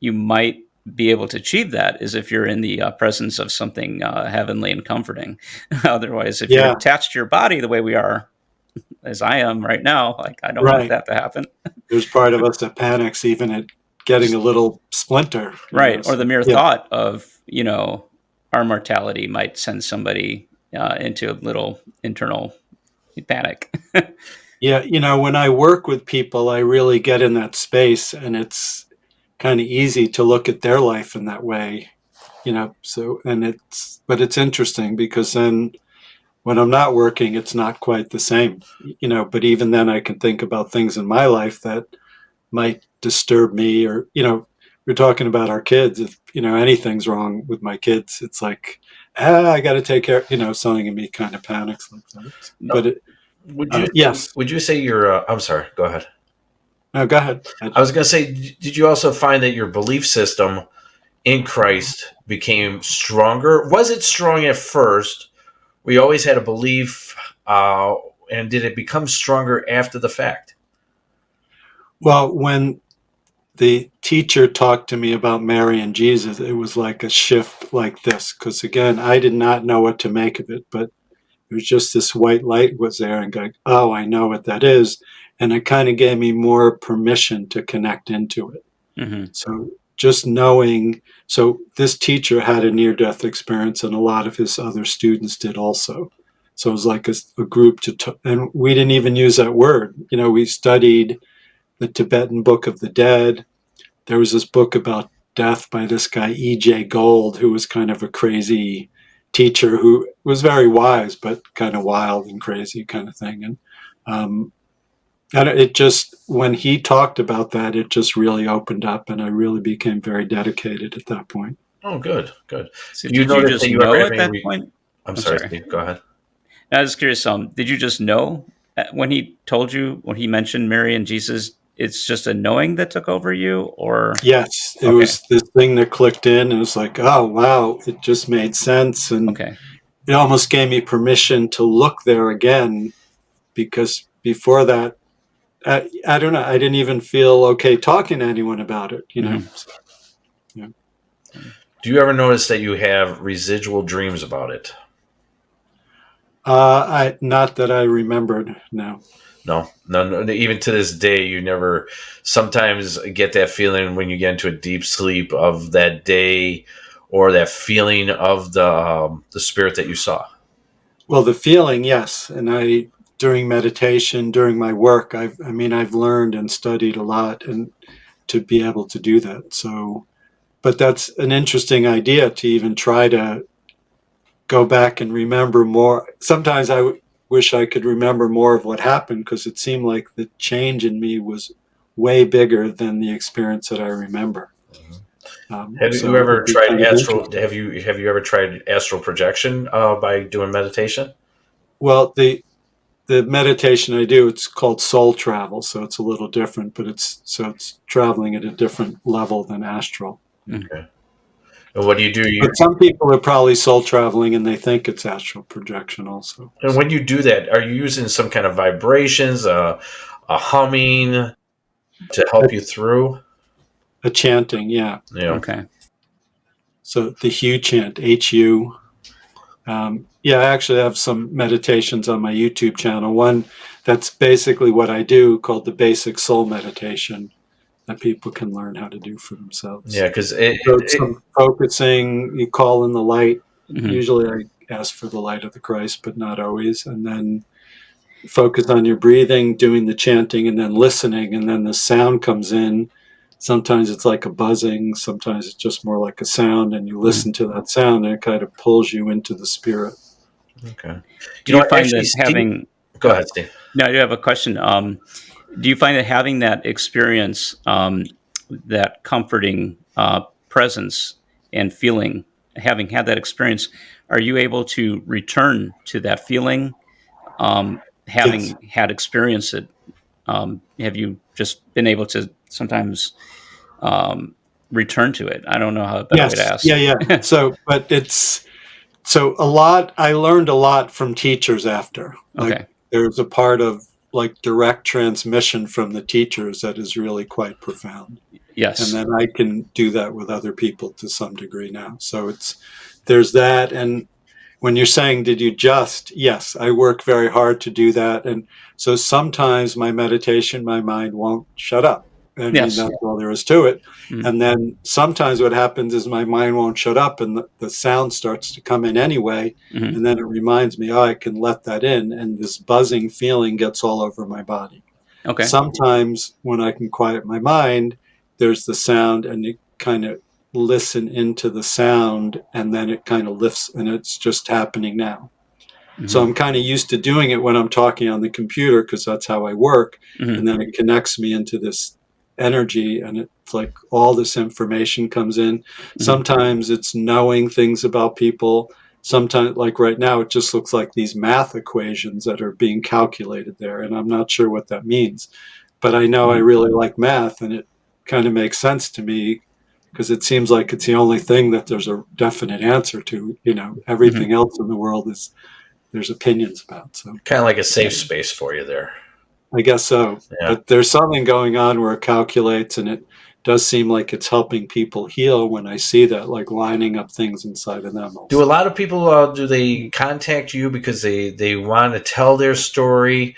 you might be able to achieve that is if you're in the presence of something heavenly and comforting. Otherwise, if you're attached to your body the way we are, as I am right now, like I don't want that to happen. There's part of us that panics even at getting a little splinter. Right. Or the mere thought of, our mortality might send somebody into a little internal panic. When I work with people, I really get in that space, and it's kind of easy to look at their life in that way, but it's interesting because then when I'm not working, it's not quite the same, but even then I can think about things in my life that might disturb me, or, we're talking about our kids. If, anything's wrong with my kids, it's like, I got to take care, something in me kind of panics like that. But would you say you're, I'm sorry, go ahead. No, go ahead. I was going to say, did you also find that your belief system in Christ became stronger? Was it strong at first? We always had a belief, and did it become stronger after the fact? Well, when the teacher talked to me about Mary and Jesus, it was like a shift like this, because again, I did not know what to make of it, but it was just this white light was there, and going, oh, I know what that is. And it kind of gave me more permission to connect into it. Mm-hmm. So just knowing, so this teacher had a near-death experience, and a lot of his other students did also. So it was like a group and we didn't even use that word. We studied the Tibetan Book of the Dead. There was this book about death by this guy, E.J. Gold, who was kind of a crazy teacher who was very wise, but kind of wild and crazy kind of thing. And it just, when he talked about that, it just really opened up, and I really became very dedicated at that point. Oh, good. So did you just know at that point? I'm sorry, Steve, go ahead. I was curious, did you just know when he told you, when he mentioned Mary and Jesus, it's just a knowing that took over you, or? Yes, it was this thing that clicked in, and it was like, oh, wow, it just made sense. And it almost gave me permission to look there again, because before that, I don't know, I didn't even feel okay talking to anyone about it, Mm-hmm. Do you ever notice that you have residual dreams about it? Not that I remembered, no. No. Even to this day, you never sometimes get that feeling when you get into a deep sleep of that day, or that feeling of the spirit that you saw. Well, the feeling, yes. And during meditation, during my work, I've learned and studied a lot, and to be able to do that. So, but that's an interesting idea, to even try to go back and remember more. Sometimes I wish I could remember more of what happened, because it seemed like the change in me was way bigger than the experience that I remember. Have you ever tried astral? Have you ever tried astral projection by doing meditation? Well, the meditation I do, it's called soul travel, so it's a little different, but it's traveling at a different level than astral. Okay. And what do you do? But some people are probably soul traveling, and they think it's astral projection also. And when you do that, are you using some kind of vibrations, a humming to help you through? A chanting, yeah. Okay. So the HU chant, HU. Yeah, I actually have some meditations on my YouTube channel. One that's basically what I do, called the Basic Soul Meditation, that people can learn how to do for themselves. Yeah, because so some focusing, you call in the light. Mm-hmm. Usually I ask for the light of the Christ, but not always. And then focus on your breathing, doing the chanting, and then listening. And then the sound comes in. Sometimes it's like a buzzing. Sometimes it's just more like a sound. And you listen to that sound, and it kind of pulls you into the spirit. Okay. Do you find that having... Go ahead, Steve. No, I do have a question. Do you find that having that experience, that comforting presence and feeling, having had that experience, are you able to return to that feeling, having had experienced it? Have you just been able to sometimes return to it? I don't know how better way to ask. Yeah. So I learned a lot from teachers after. Okay. There's a part of like direct transmission from the teachers that is really quite profound. Yes. And then I can do that with other people to some degree now. So there's that. And when you're saying, did you just? Yes, I work very hard to do that. And so sometimes my meditation, my mind won't shut up. I mean, that's all there is to it. Mm-hmm. And then sometimes what happens is my mind won't shut up and the sound starts to come in anyway. Mm-hmm. And then it reminds me, I can let that in. And this buzzing feeling gets all over my body. Okay. Sometimes when I can quiet my mind, there's the sound and you kind of listen into the sound and then it kind of lifts and it's just happening now. Mm-hmm. So I'm kind of used to doing it when I'm talking on the computer because that's how I work. Mm-hmm. And then it connects me into this energy and it's like all this information comes in. Mm-hmm. Sometimes it's knowing things about people. Sometimes, like right now, it just looks like these math equations that are being calculated there. And I'm not sure what that means. But I know I really like math and it kind of makes sense to me because it seems like it's the only thing that there's a definite answer to. Everything else in the world there's opinions about. So kind of like a safe space for you there. I guess so. Yeah. But there's something going on where it calculates and it does seem like it's helping people heal when I see that, like lining up things inside of them. Also. Do a lot of people, do they contact you because they want to tell their story?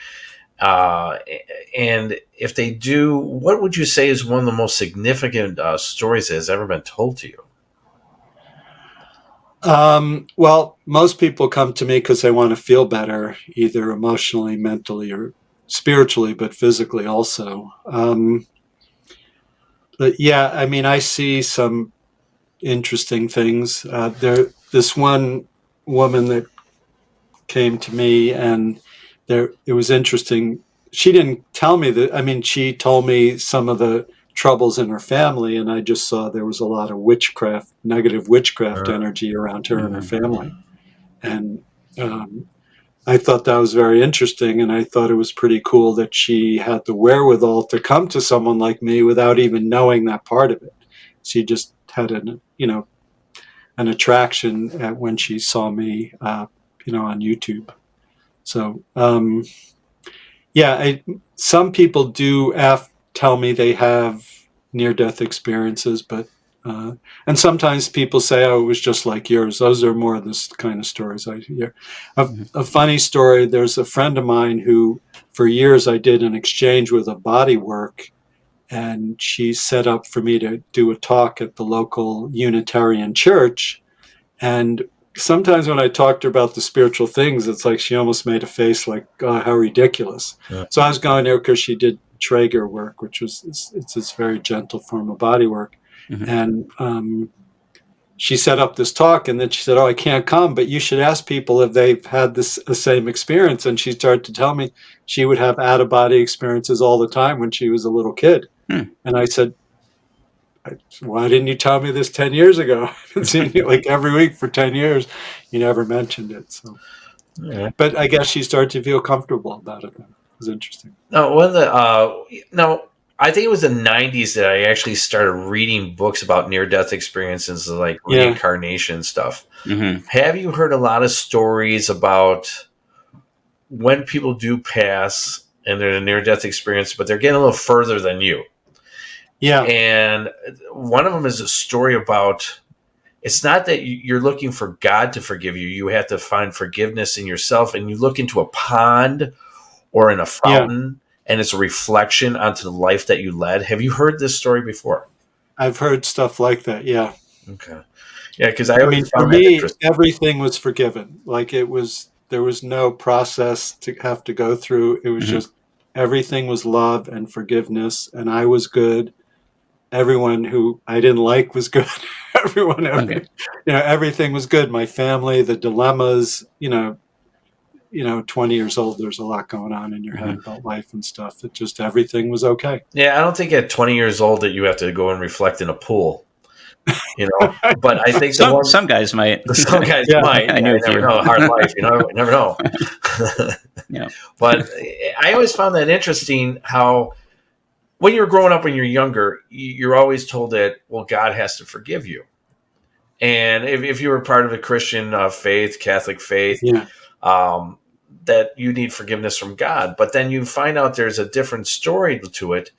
And if they do, what would you say is one of the most significant stories that has ever been told to you? Well, most people come to me because they want to feel better, either emotionally, mentally, or spiritually, but physically also. But yeah, I mean, I see some interesting things. This one woman that came to me, and it was interesting. She didn't tell me that. I mean, she told me some of the troubles in her family, and I just saw there was a lot of witchcraft, negative witchcraft energy around her and her family. And I thought that was very interesting, and I thought it was pretty cool that she had the wherewithal to come to someone like me without even knowing that part of it. She just had an attraction when she saw me, on YouTube. So, some people do tell me they have near-death experiences, but and sometimes people say, "Oh, it was just like yours." Those are more of this kind of stories I hear. A funny story. There's a friend of mine who, for years, I did an exchange with a body work, and she set up for me to do a talk at the local Unitarian church. And sometimes when I talked to her about the spiritual things, it's like she almost made a face like, "Oh, how ridiculous." Yeah. So I was going there because she did Traeger work, which was it's this very gentle form of body work. Mm-hmm. And she set up this talk, and then she said, "Oh, I can't come, but you should ask people if they've had the same experience." And she started to tell me she would have out-of-body experiences all the time when she was a little kid. And I said, "Why didn't you tell me this 10 years ago? I've been seeing you like every week for 10 years. You never mentioned it." So, yeah. But I guess she started to feel comfortable about it. It was interesting. I think it was the 90s that I actually started reading books about near-death experiences, like reincarnation stuff. Mm-hmm. Have you heard a lot of stories about when people do pass and they're in a near-death experience, but they're getting a little further than you? Yeah. And one of them is a story about it's not that you're looking for God to forgive you. You have to find forgiveness in yourself, and you look into a pond or in a fountain, and it's a reflection onto the life that you led. Have you heard this story before? I've heard stuff like that. Yeah. Okay. Yeah, because I mean, for me, everything was forgiven. Like there was no process to have to go through. It was just everything was love and forgiveness, and I was good. Everyone who I didn't like was good. Everything was good. My family, the dilemmas, 20 years old, there's a lot going on in your head about life and stuff. It just, everything was okay. Yeah, I don't think at 20 years old that you have to go and reflect in a pool. But I think some guys might. Some guys might. I never know. Hard life, you never know. But I always found that interesting how when you're growing up, when you're younger, you're always told that, well, God has to forgive you. And if you were part of a Christian faith, Catholic faith, that you need forgiveness from God. But then you find out there's a different story to it.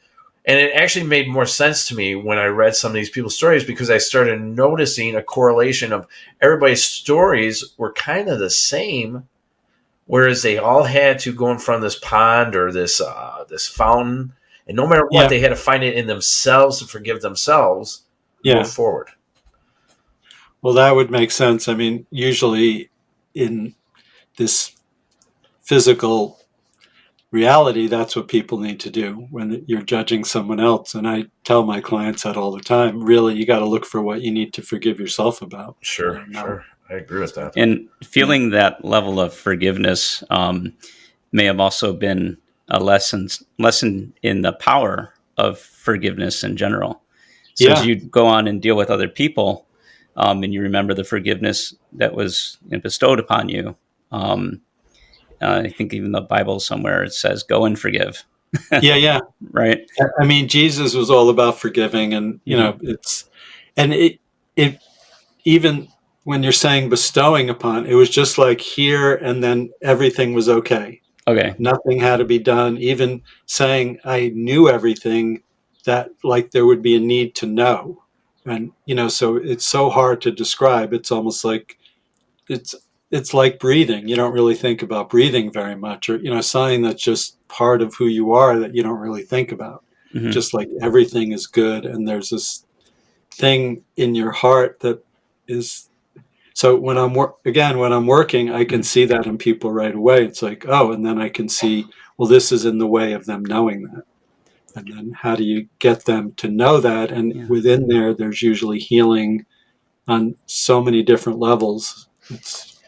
And it actually made more sense to me when I read some of these people's stories, because I started noticing a correlation of everybody's stories were kind of the same, whereas they all had to go in front of this pond or this fountain, and no matter what, they had to find it in themselves to forgive themselves and move forward. Well, that would make sense. I mean, usually in this physical reality, that's what people need to do when you're judging someone else. And I tell my clients that all the time. Really, you got to look for what you need to forgive yourself about. Sure. I agree with that. And feeling that level of forgiveness may have also been a lesson in the power of forgiveness in general. So as you go on and deal with other people, and you remember the forgiveness that was bestowed upon you, I think even the Bible somewhere, it says, go and forgive. Right. I mean, Jesus was all about forgiving, and, it even when you're saying bestowing upon, it was just like here, and then everything was okay. Okay. Nothing had to be done. Even saying I knew everything, that like there would be a need to know. And, so it's so hard to describe. It's almost like it's like breathing. You don't really think about breathing very much, or, something that's just part of who you are that you don't really think about. Just like everything is good. And there's this thing in your heart that is, so when I'm working, I can see that in people right away. It's like, oh, and then I can see, well, this is in the way of them knowing that. And then how do you get them to know that? And within there's usually healing on so many different levels.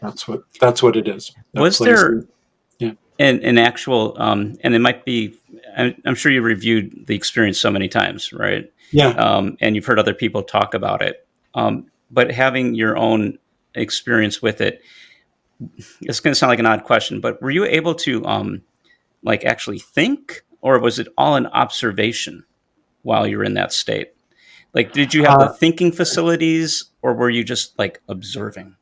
That's what it is. Was there an actual, and it might be, I'm sure you reviewed the experience so many times, right? Yeah. And you've heard other people talk about it. But having your own experience with it, it's going to sound like an odd question, but were you able to actually think, or was it all an observation while you were in that state? Like, did you have the thinking facilities, or were you just observing?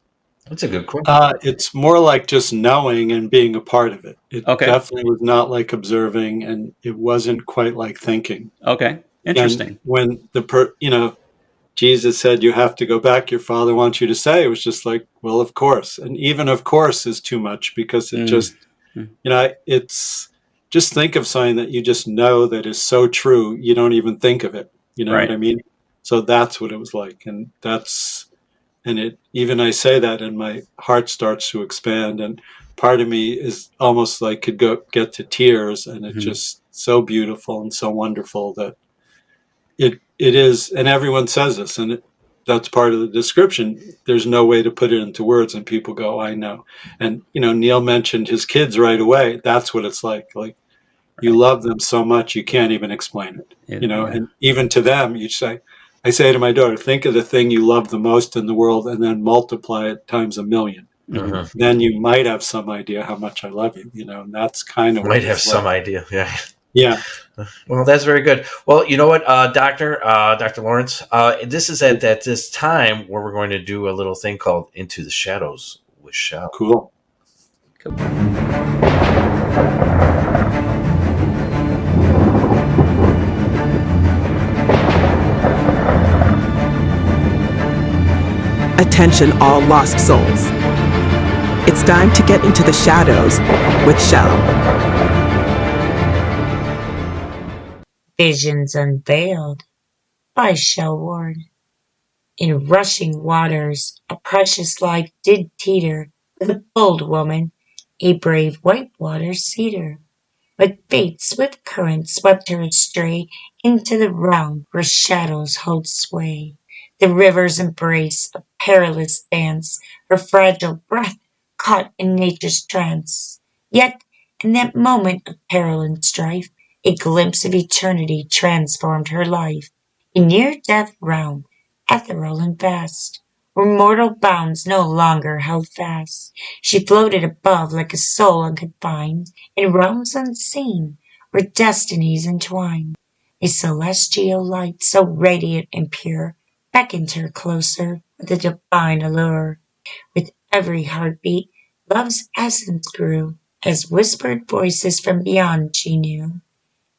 That's a good question. It's more like just knowing and being a part of it. It definitely was not like observing, and it wasn't quite like thinking. Okay, interesting. And when Jesus said, you have to go back, your Father wants you to say, it was just like, well, of course. And even of course is too much, because it just, it's just think of something that you just know that is so true, you don't even think of it. You know what I mean? So that's what it was like. And even I say that and my heart starts to expand, and part of me is almost like could get to tears, and it's just so beautiful and so wonderful that it is. And everyone says this, and that's part of the description. There's no way to put it into words, and people go, I know. And, Neal mentioned his kids right away. That's what it's like. Like, you love them so much, you can't even explain it, and even to them, I say to my daughter, think of the thing you love the most in the world and then multiply it times 1,000,000. Then you might have some idea how much I love you, and that's kind of what might have some idea. Yeah. Well, that's very good. Well, you know what, Dr. Laurence, this is at this time where we're going to do a little thing called Into the Shadows with Shao. Cool. Attention all lost souls. It's time to get into the shadows with Shell. Visions Unveiled by Shell Ward. In rushing waters, a precious life did teeter with a bold woman, a brave whitewater cedar. But fate's swift current swept her astray into the realm where shadows hold sway. The river's embrace, a perilous dance, her fragile breath caught in nature's trance. Yet, in that moment of peril and strife, a glimpse of eternity transformed her life. A near-death realm, ethereal and vast, where mortal bounds no longer held fast. She floated above like a soul unconfined, in realms unseen, where destinies entwine. A celestial light so radiant and pure beckoned her closer with a divine allure. With every heartbeat, love's essence grew, as whispered voices from beyond she knew.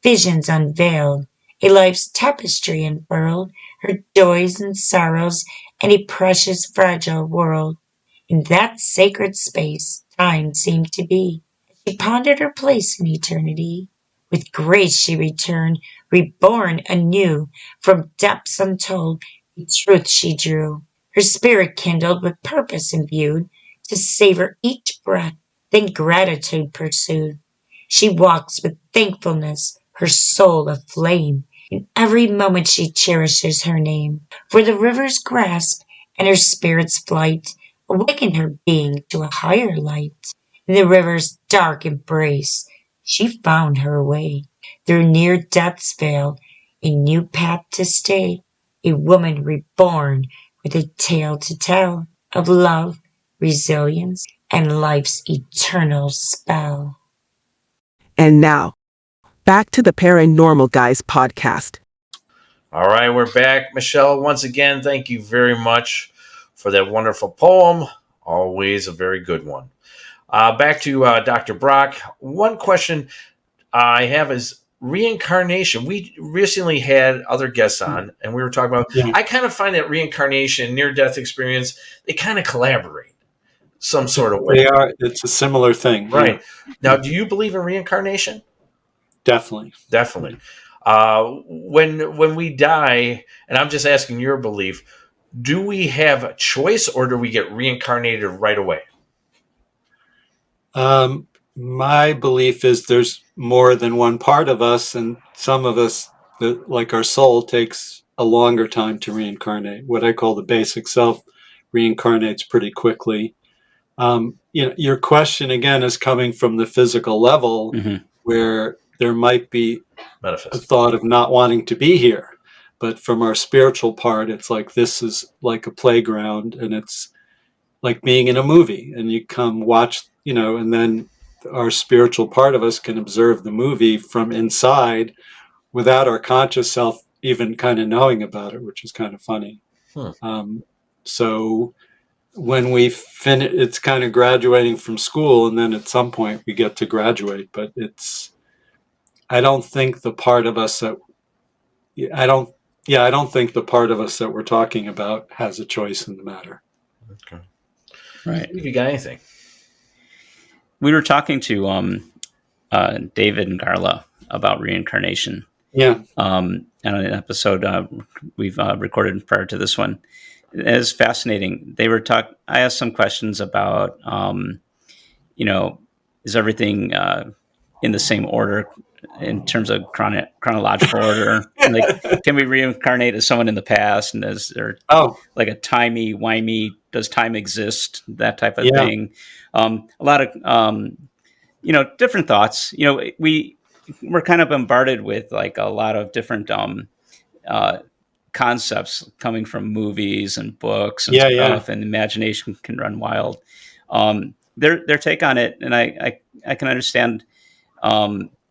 Visions unveiled, a life's tapestry unfurled, her joys and sorrows, and a precious fragile world. In that sacred space, time seemed to be. She pondered her place in eternity. With grace she returned, reborn anew, from depths untold, the truth she drew. Her spirit kindled with purpose imbued, to savor each breath, then gratitude pursued. She walks with thankfulness, her soul aflame. In every moment she cherishes her name. For the river's grasp and her spirit's flight awaken her being to a higher light. In the river's dark embrace she found her way. Through near death's veil, a new path to stay. A woman reborn with a tale to tell of love, resilience, and life's eternal spell. And now, back to the Paranormal Guys podcast. All right, we're back. Michelle, once again, thank you very much for that wonderful poem. Always a very good one. Back to Dr. Brock. One question I have is reincarnation. We recently had other guests on, and we were talking about, I kind of find that reincarnation, near-death experience, they kind of collaborate some sort of way. They are. It's a similar thing. Right. Yeah. Now, do you believe in reincarnation? Definitely. When we die, and I'm just asking your belief, do we have a choice or do we get reincarnated right away? My belief is there's more than one part of us, and some of us, like our soul, takes a longer time to reincarnate. What I call the basic self reincarnates pretty quickly. Your question again is coming from the physical level, where there might be a thought of not wanting to be here. But from our spiritual part, it's like this is like a playground, and it's like being in a movie, and you come watch, and then our spiritual part of us can observe the movie from inside without our conscious self even kind of knowing about it, which is kind of funny. So when we finish, it's kind of graduating from school, and then at some point we get to graduate, but I don't think the part of us that we're talking about has a choice in the matter. Okay. Right. If you got anything. We were talking to David and Carla about reincarnation. Yeah. And on an episode we've recorded prior to this one. It's fascinating. I asked some questions about, is everything in the same order in terms of chronological order? Like, can we reincarnate as someone in the past? And is there like a timey-wimey, does time exist? That type of thing. A lot of, different thoughts. We're kind of bombarded with like a lot of different concepts coming from movies and books and stuff, and imagination can run wild. Their take on it, and I can understand.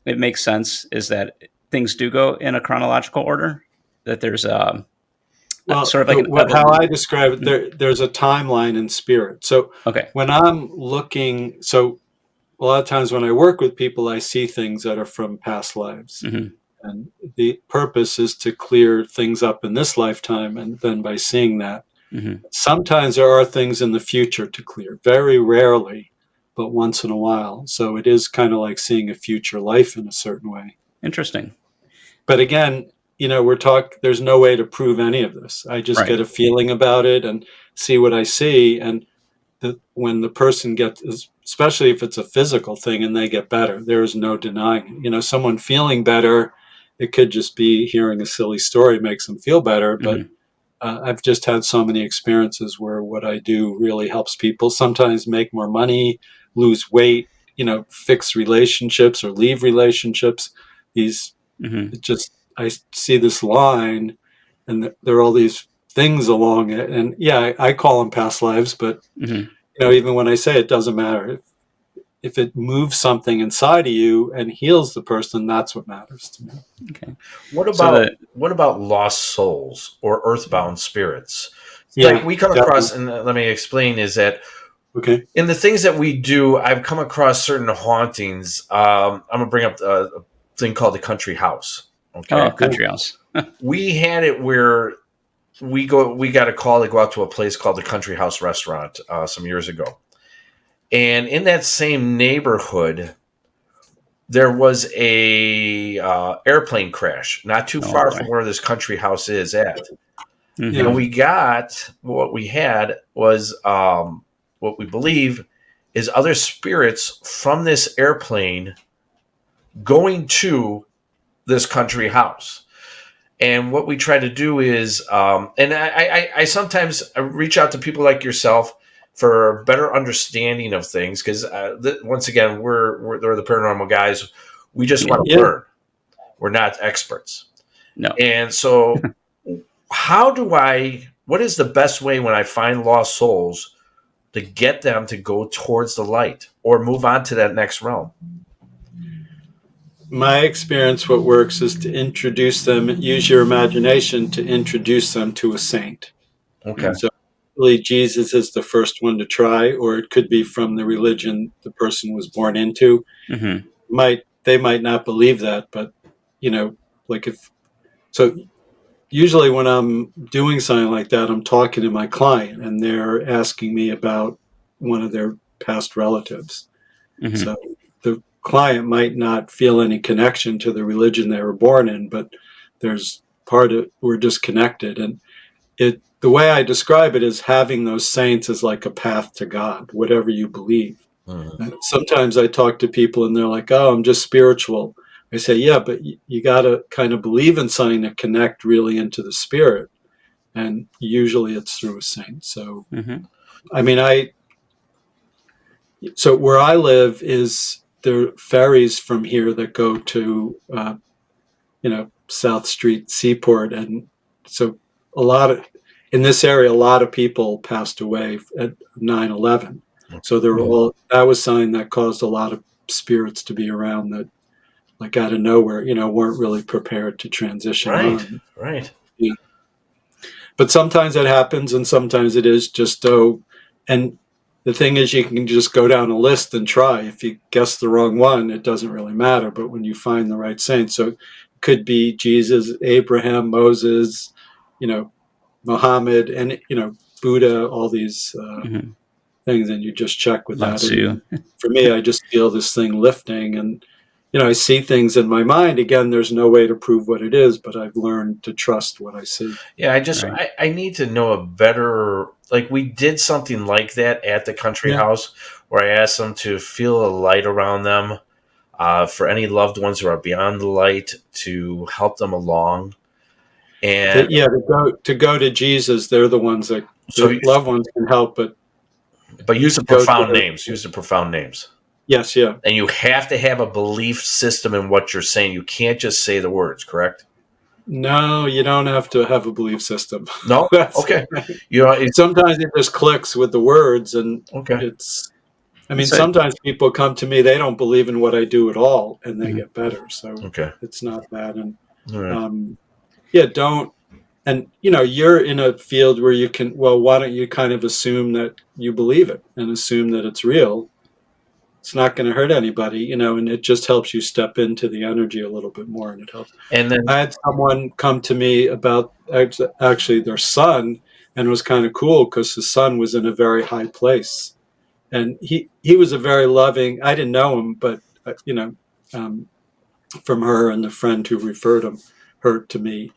It makes sense, is that things do go in a chronological order, that there's sort of like how I describe it, there's a timeline in spirit. So when I'm looking, so a lot of times when I work with people, I see things that are from past lives. And the purpose is to clear things up in this lifetime. And then by seeing that, Sometimes there are things in the future to clear, very rarely, but once in a while. So it is kind of like seeing a future life in a certain way. Interesting. But again, there's no way to prove any of this. I just get a feeling about it and see what I see. And when the person gets, especially if it's a physical thing and they get better, there is no denying it. Someone feeling better, it could just be hearing a silly story makes them feel better. But I've just had so many experiences where what I do really helps people sometimes make more money, lose weight, fix relationships or leave relationships. I see this line and there are all these things along it. And I call them past lives, but even when I say it doesn't matter. If it moves something inside of you and heals the person, that's what matters to me. Okay. What about lost souls or earthbound spirits? Yeah, like we come across, and let me explain, is that in the things that we do, I've come across certain hauntings. I'm going to bring up a thing called the country house. Okay. Oh, country house. We had it where we got a call to go out to a place called the Country House Restaurant some years ago. And in that same neighborhood, there was a airplane crash not too far from where this country house is at. And what we had was what we believe is other spirits from this airplane going to this country house. And what we try to do is, and I sometimes reach out to people like yourself for a better understanding of things, because once again, we're the paranormal guys. We just want to learn. We're not experts. No. And so, what is the best way when I find lost souls to get them to go towards the light or move on to that next realm? My experience, what works is to introduce them, use your imagination to introduce them to a saint. Okay. So really Jesus is the first one to try, or it could be from the religion the person was born into. They might not believe that, but usually when I'm doing something like that, I'm talking to my client and they're asking me about one of their past relatives. So the client might not feel any connection to the religion they were born in, but there's part of we're just connected. And the way I describe it is having those saints is like a path to God, whatever you believe. Sometimes I talk to people and they're like, "Oh, I'm just spiritual." I say, "Yeah, but you got to kind of believe in something to connect really into the spirit." And usually it's through a saint. So, so where I live is there are ferries from here that go to, South Street Seaport. And so in this area, a lot of people passed away at 9/11. So that was something that caused a lot of spirits to be around that, like out of nowhere, weren't really prepared to transition on. Right. Yeah. But sometimes it happens and sometimes it is just, and the thing is you can just go down a list and try. If you guess the wrong one, it doesn't really matter. But when you find the right saint, so it could be Jesus, Abraham, Moses, Muhammad, and, Buddha, all these things, and you just check with that. For me, I just feel this thing lifting, and I see things in my mind. Again, there's no way to prove what it is, but I've learned to trust what I see. Yeah, I need to know a better, like we did something like that at the country house where I asked them to feel a light around them for any loved ones who are beyond the light, to help them along. And to go to Jesus, they're the ones that loved ones can help, but use the profound names. Use the profound names. Yes, yeah. And you have to have a belief system in what you're saying. You can't just say the words, correct? No, you don't have to have a belief system. No? Okay. Sometimes it just clicks with the words, and sometimes people come to me, they don't believe in what I do at all, and they get better. So it's not that. And don't. And, you're in a field where you can, why don't you kind of assume that you believe it and assume that it's real? It's not going to hurt anybody, and it just helps you step into the energy a little bit more, and it helps. And then I had someone come to me about actually their son. And it was kind of cool because the son was in a very high place. And he was a very loving, I didn't know him, but, from her and the friend who referred her to me,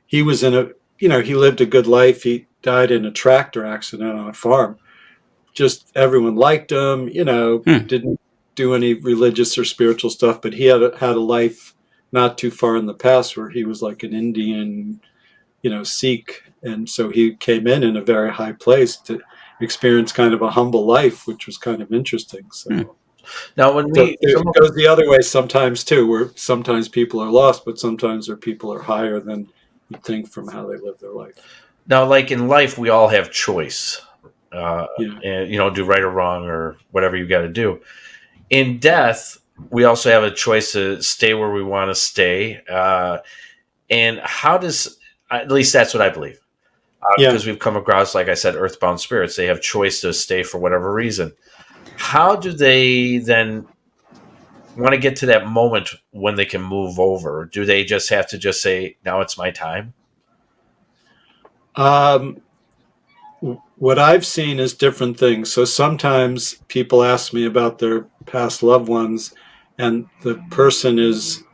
he was in a, he lived a good life. He died in a tractor accident on a farm. Just everyone liked him, didn't do any religious or spiritual stuff, but he had a life not too far in the past where he was like an Indian, Sikh. And so he came in a very high place to experience kind of a humble life, which was kind of interesting. So now it goes the other way sometimes too, where sometimes people are lost, but sometimes their people are higher than you think from how they live their life. Now, like in life, we all have choice, and do right or wrong or whatever you got to do. In death, we also have a choice to stay where we want to stay. And how does, at least that's what I believe, because we've come across, like I said, earthbound spirits. They have choice to stay for whatever reason. How do they then want to get to that moment when they can move over? Do they just have to just say, now it's my time? What I've seen is different things. So sometimes people ask me about their past loved ones, and the person is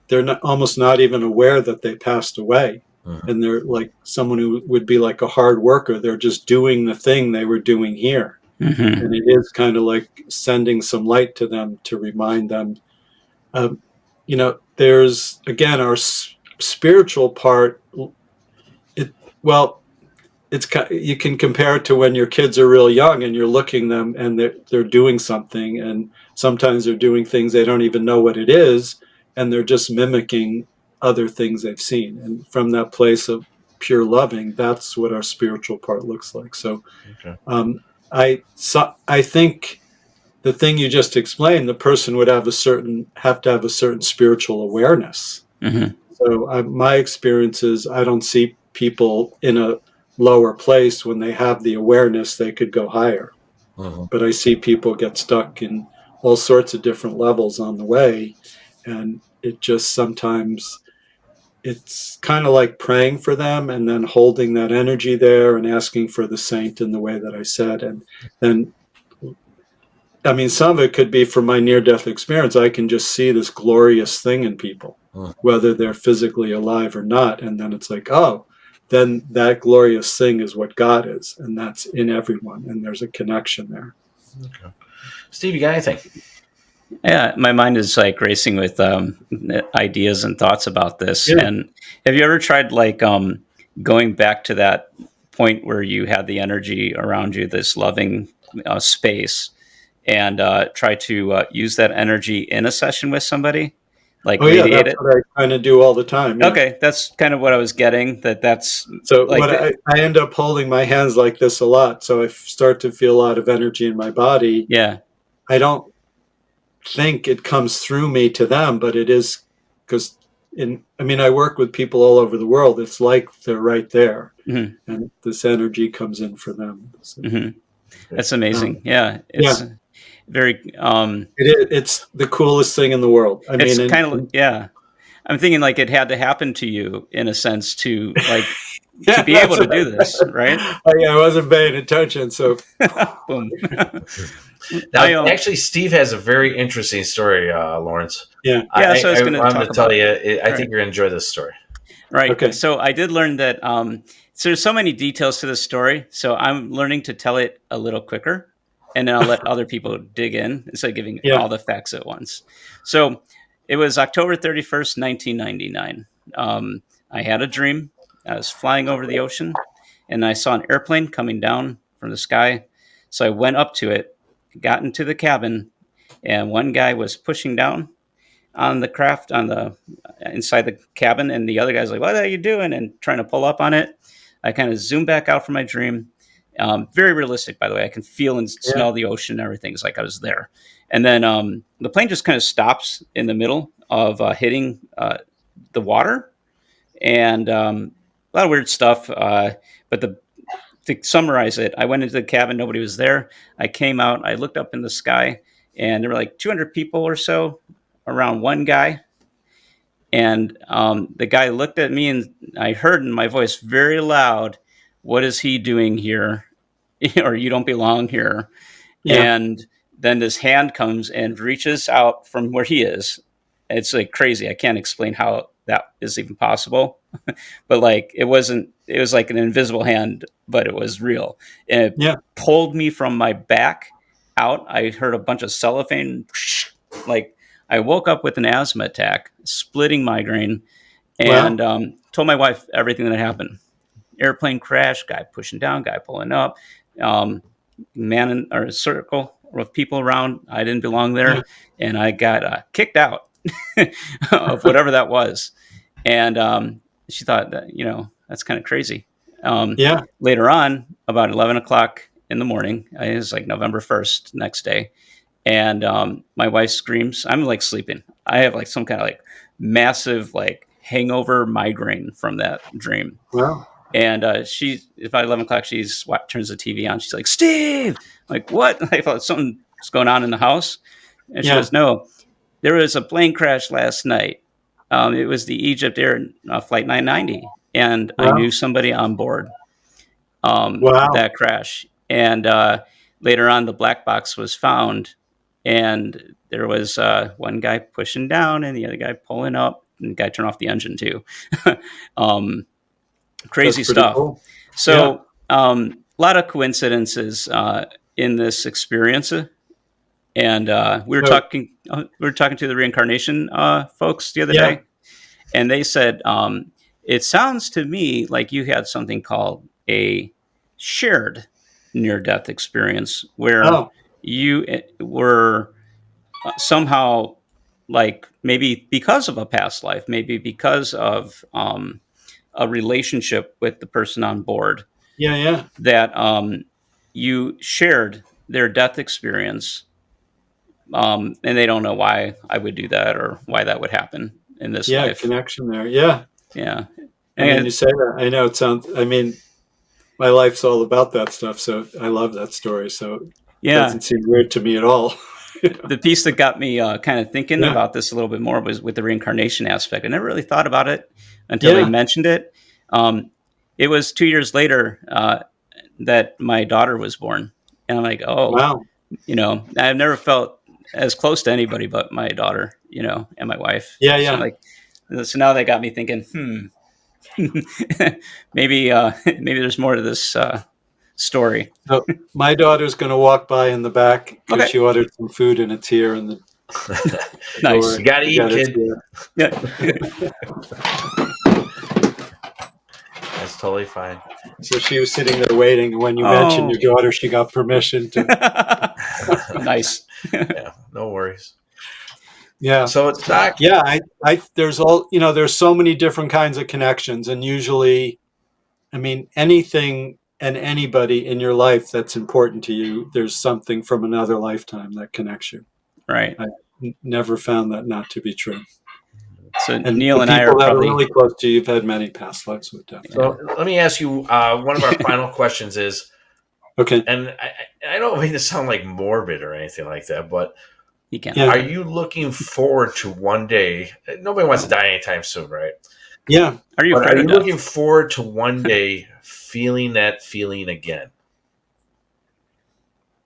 they're almost not even aware that they passed away. Mm-hmm. And they're like someone who would be like a hard worker. They're just doing the thing they were doing here. Mm-hmm. And it is kind of like sending some light to them to remind them. There's, again, our spiritual part. You can compare it to when your kids are real young and you're looking them and they're doing something, and sometimes they're doing things they don't even know what it is, and they're just mimicking other things they've seen. And from that place of pure loving, that's what our spiritual part looks like. So, okay. I think the thing you just explained, the person would have to have a certain spiritual awareness. Mm-hmm. So my experience is I don't see people in a lower place. When they have the awareness, they could go higher. Uh-huh. But I see people get stuck in all sorts of different levels on the way. And it just sometimes, it's kind of like praying for them and then holding that energy there and asking for the saint in the way that I said. And then, I mean, some of it could be from my near-death experience. I can just see this glorious thing in people, whether they're physically alive or not. And then it's like, oh, then that glorious thing is what God is. And that's in everyone. And there's a connection there. Okay. Steve, you got anything? Yeah, my mind is like racing with ideas and thoughts about this. Yeah. And have you ever tried going back to that point where you had the energy around you, this loving space, and try to use that energy in a session with somebody? Radiate that's what I kind of do all the time. Yeah. Okay, that's kind of what I was getting. That's so. I end up holding my hands like this a lot, so I start to feel a lot of energy in my body. Yeah, I don't think it comes through me to them, but it is because I work with people all over the world. It's like they're right there, mm-hmm. and this energy comes in for them. So, mm-hmm. That's amazing. It's very. It's the coolest thing in the world. I'm thinking like it had to happen to you in a sense to to be able to do this, right? I wasn't paying attention, so boom. Now, actually, Steve has a very interesting story, Laurence. So I was going to tell you. I think you're going to enjoy this story. Right. Okay. So I did learn that. So there's so many details to this story. So I'm learning to tell it a little quicker, and then I'll let other people dig in instead of giving all the facts at once. So it was October 31st, 1999. I had a dream. I was flying over the ocean, and I saw an airplane coming down from the sky. So I went up to it, got into the cabin, and one guy was pushing down on the craft inside the cabin, and the other guy's like, "What are you doing?" and trying to pull up on it. I kind of zoomed back out from my dream. Very realistic, by the way. I can feel and smell the ocean and everything. It's like I was there. And then the plane just kind of stops in the middle of hitting the water, and a lot of weird stuff. But to summarize it, I went into the cabin. Nobody was there. I came out. I looked up in the sky, and there were like 200 people or so around one guy. And the guy looked at me, and I heard in my voice very loud, "What is he doing here?" or "You don't belong here." Yeah. And then this hand comes and reaches out from where he is. It's like crazy. I can't explain how that is even possible. But like it was like an invisible hand, but it was real. And it pulled me from my back out. I heard a bunch of cellophane. Like I woke up with an asthma attack, splitting migraine, and told my wife everything that happened. Airplane crash, guy pushing down, guy pulling up, man in or a circle of people around. I didn't belong there, and I got kicked out of whatever that was. And she thought that, that's kind of crazy. Later on, about 11 o'clock in the morning, it was like November 1st, next day. And my wife screams. I'm like sleeping. I have like some kind of like massive like hangover migraine from that dream. Wow. And she, about 11 o'clock, turns the TV on. She's like, "Steve!" I'm like, "What?" I thought something was going on in the house. And she goes, "No, there was a plane crash last night. It was the Egypt Air Flight 990. And I knew somebody on board that crash. And later on, the black box was found. And there was one guy pushing down and the other guy pulling up. And the guy turned off the engine, too." Crazy stuff. Cool. So a lot of coincidences in this experience. And we were talking to the reincarnation folks the other day, and they said, it sounds to me like you had something called a shared near-death experience where you were somehow, like, maybe because of a past life, maybe because of a relationship with the person on board. That you shared their death experience. And they don't know why I would do that or why that would happen in this life. Connection there. Yeah. And when you say that, I know it sounds, my life's all about that stuff. So I love that story. So it doesn't seem weird to me at all. The piece that got me kind of thinking about this a little bit more was with the reincarnation aspect. I never really thought about it until they mentioned it. It was 2 years later that my daughter was born. And I'm like, wow. I've never felt as close to anybody but my daughter, and my wife. So now they got me thinking, maybe there's more to this story. So my daughter's going to walk by in the back because she ordered some food and it's here in the nice. Door. You got to eat, kid. That's totally fine. So she was sitting there waiting. And when you mentioned your daughter, she got permission to. Nice. Yeah, no worries. Yeah. So it's not. Yeah, there's so many different kinds of connections, and usually, anything and anybody in your life that's important to you, there's something from another lifetime that connects you. Right. I never found that not to be true. So Neal and I are probably really close to you. You've had many past lives with them. So let me ask you. One of our final questions is. Okay. And I don't mean to sound like morbid or anything like that, but you can. Are you looking forward to one day? Nobody wants to die anytime soon, right? Yeah. Are you looking forward to one day feeling that feeling again?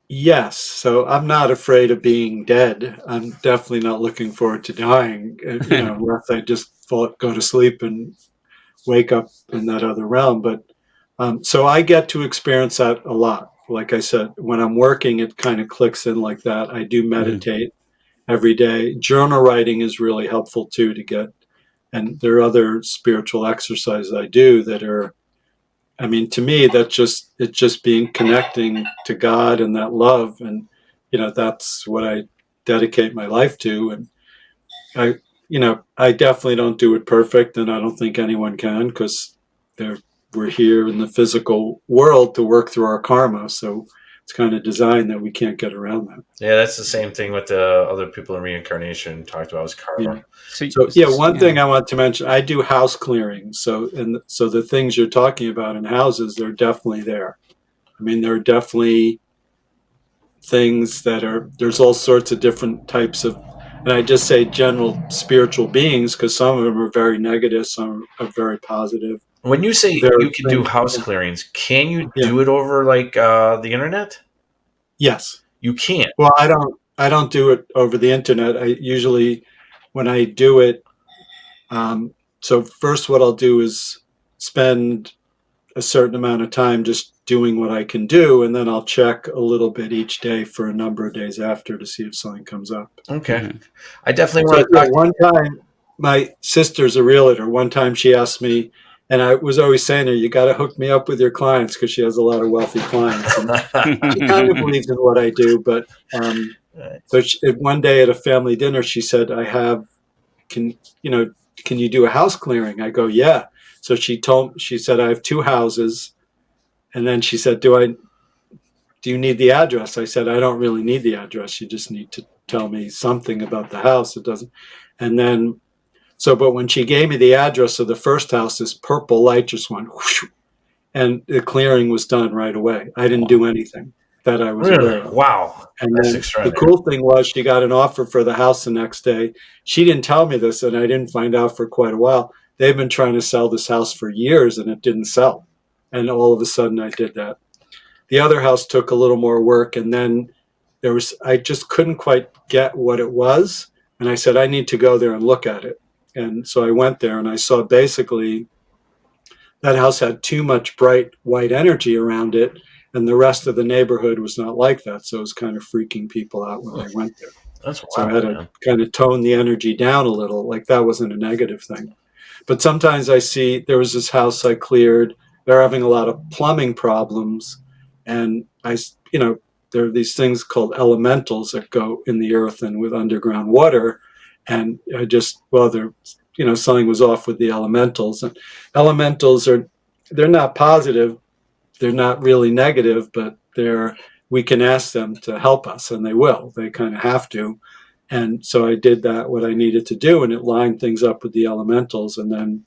Yes. So I'm not afraid of being dead. I'm definitely not looking forward to dying. Unless I just go to sleep and wake up in that other realm. But so I get to experience that a lot. Like I said, when I'm working, it kind of clicks in like that. I do meditate every day. Journal writing is really helpful too to get. And there are other spiritual exercises I do that are, to me, it's just being connecting to God and that love. And, that's what I dedicate my life to. And I definitely don't do it perfect, and I don't think anyone can, because we're here in the physical world to work through our karma. So it's kind of designed that we can't get around that. Yeah, that's the same thing with the other people in reincarnation talked about was karma. One thing I want to mention, I do house clearing. So the things you're talking about in houses, they're definitely there. There are definitely things that there's all sorts of different types of And I just say general spiritual beings because some of them are very negative, some are very positive. When you say you can do house clearings, can you do it over like the internet? Yes. You can't. Well, I don't do it over the internet. I usually, when I do it, so first what I'll do is spend a certain amount of time just doing what I can do, and then I'll check a little bit each day for a number of days after to see if something comes up. Okay. Mm-hmm. I definitely want to talk. One time, my sister's a realtor. One time she asked me, and I was always saying to her, you got to hook me up with your clients because she has a lot of wealthy clients. And she kind of believes in what I do, but so one day at a family dinner, she said, can you do a house clearing? I go, yeah. So she said, I have 2 houses. And then she said, do you need the address? I said, I don't really need the address. You just need to tell me something about the house. It doesn't. And then, but when she gave me the address of the first house, this purple light just went whoosh, and the clearing was done right away. I didn't do anything that I was aware of. Wow. And then the cool thing was she got an offer for the house the next day. She didn't tell me this, and I didn't find out for quite a while. They've been trying to sell this house for years, and it didn't sell. And all of a sudden I did that. The other house took a little more work, and then I just couldn't quite get what it was. And I said, I need to go there and look at it. And so I went there, and I saw basically that house had too much bright white energy around it, and the rest of the neighborhood was not like that. So it was kind of freaking people out when I went there. That's wild, so I had to kind of tone the energy down a little. Like that wasn't a negative thing. But sometimes I see there was this house I cleared. They're having a lot of plumbing problems. And there are these things called elementals that go in the earth and with underground water. And something was off with the elementals. And elementals they're not positive. They're not really negative, but we can ask them to help us, and they will. They kind of have to. And so I did what I needed to do, and it lined things up with the elementals. And then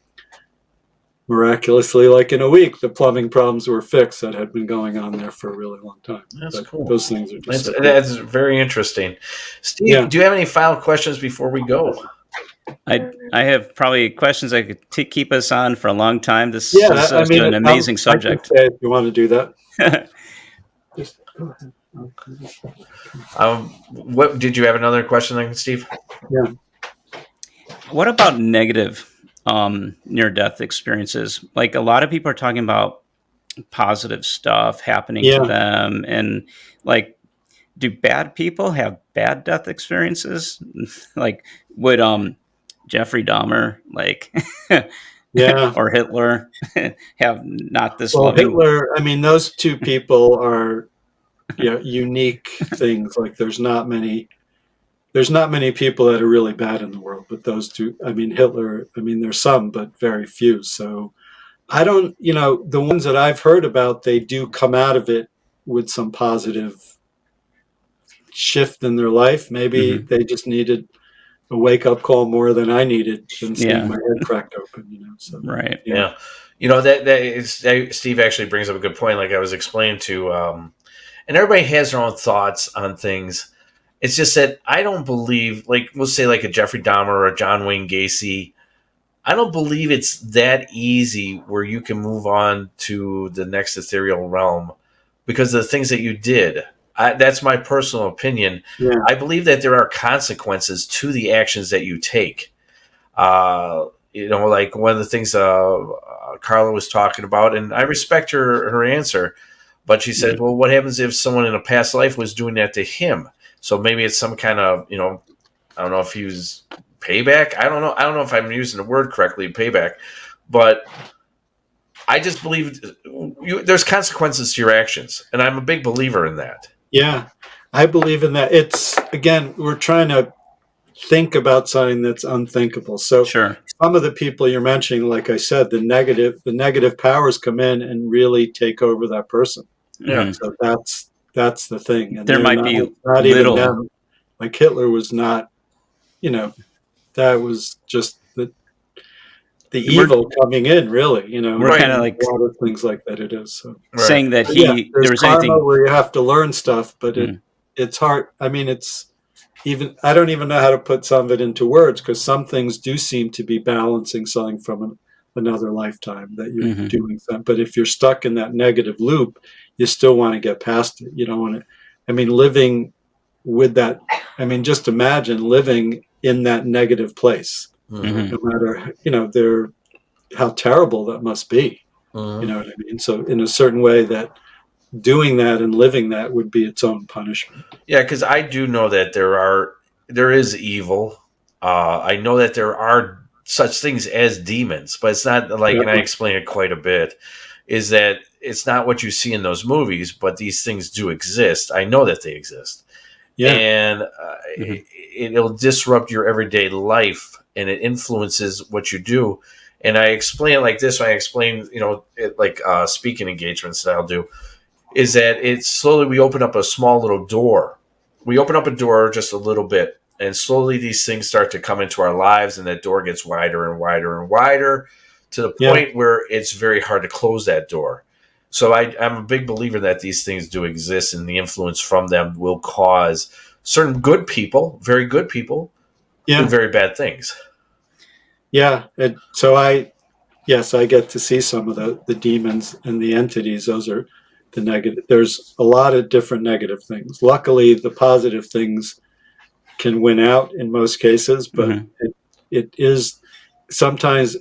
miraculously, like in a week, the plumbing problems were fixed that had been going on there for a really long time. That's cool. Those things are just that's very interesting. Steve, do you have any final questions before we go? I have probably questions I could keep us on for a long time. This is an amazing subject. If you want to do that. Just go ahead. What did you have another question then, Steve? Yeah. What about negative near-death experiences? Like a lot of people are talking about positive stuff happening to them, and like, do bad people have bad death experiences? Like, would Jeffrey Dahmer, or Hitler have not this loving? Hitler, those two people are unique things. Like there's not many people that are really bad in the world, but those two, Hitler, there's some, but very few. So I don't, the ones that I've heard about, they do come out of it with some positive shift in their life. Maybe they just needed a wake-up call more than I needed than seeing my head cracked open, So, right. Yeah. That Steve actually brings up a good point. Like I was explaining to, and everybody has their own thoughts on things. It's just that I don't believe, like we'll say like a Jeffrey Dahmer or a John Wayne Gacy, I don't believe it's that easy where you can move on to the next ethereal realm because of the things that you did. That's my personal opinion. Yeah. I believe that there are consequences to the actions that you take. Like one of the things Carla was talking about, and I respect her answer, but she said, well, what happens if someone in a past life was doing that to him? So maybe it's some kind of, I don't know if he was payback. I don't know if I'm using the word correctly, payback, but I just believe there's consequences to your actions. And I'm a big believer in that. Yeah, I believe in that. It's, again, we're trying to think about something that's unthinkable. So sure. Some of the people you're mentioning, like I said, the negative powers come in and really take over that person. Yeah. So that's the thing. And there might be not little. Even them. Like Hitler was not, that was just the evil coming in, really. We're kind of like a lot of things like that. It is saying that there was karma anything where you have to learn stuff, but it's hard. I don't even know how to put some of it into words, because some things do seem to be balancing something from another lifetime that you're doing something. But if you're stuck in that negative loop, you still want to get past it. You don't want to, I mean, living with that, I mean, just imagine living in that negative place, no matter, how terrible that must be. You know what I mean? So in a certain way, that doing that and living that would be its own punishment. Yeah, because I do know that there is evil. I know that there are such things as demons, but it's not like, and I explain it quite a bit, is that it's not what you see in those movies, but these things do exist. I know that they exist. Yeah. And it'll disrupt your everyday life, and it influences what you do. And I explain it like this. I explain, speaking engagements that I'll do, is that it's slowly we open up a small little door. We open up a door just a little bit, and slowly these things start to come into our lives, and that door gets wider and wider and wider to the point where it's very hard to close that door. So I'm a big believer that these things do exist, and the influence from them will cause certain good people, very good people, do very bad things. Yeah. And so I get to see some of the demons and the entities. Those are the negative. There's a lot of different negative things. Luckily, the positive things can win out in most cases, but it is sometimes,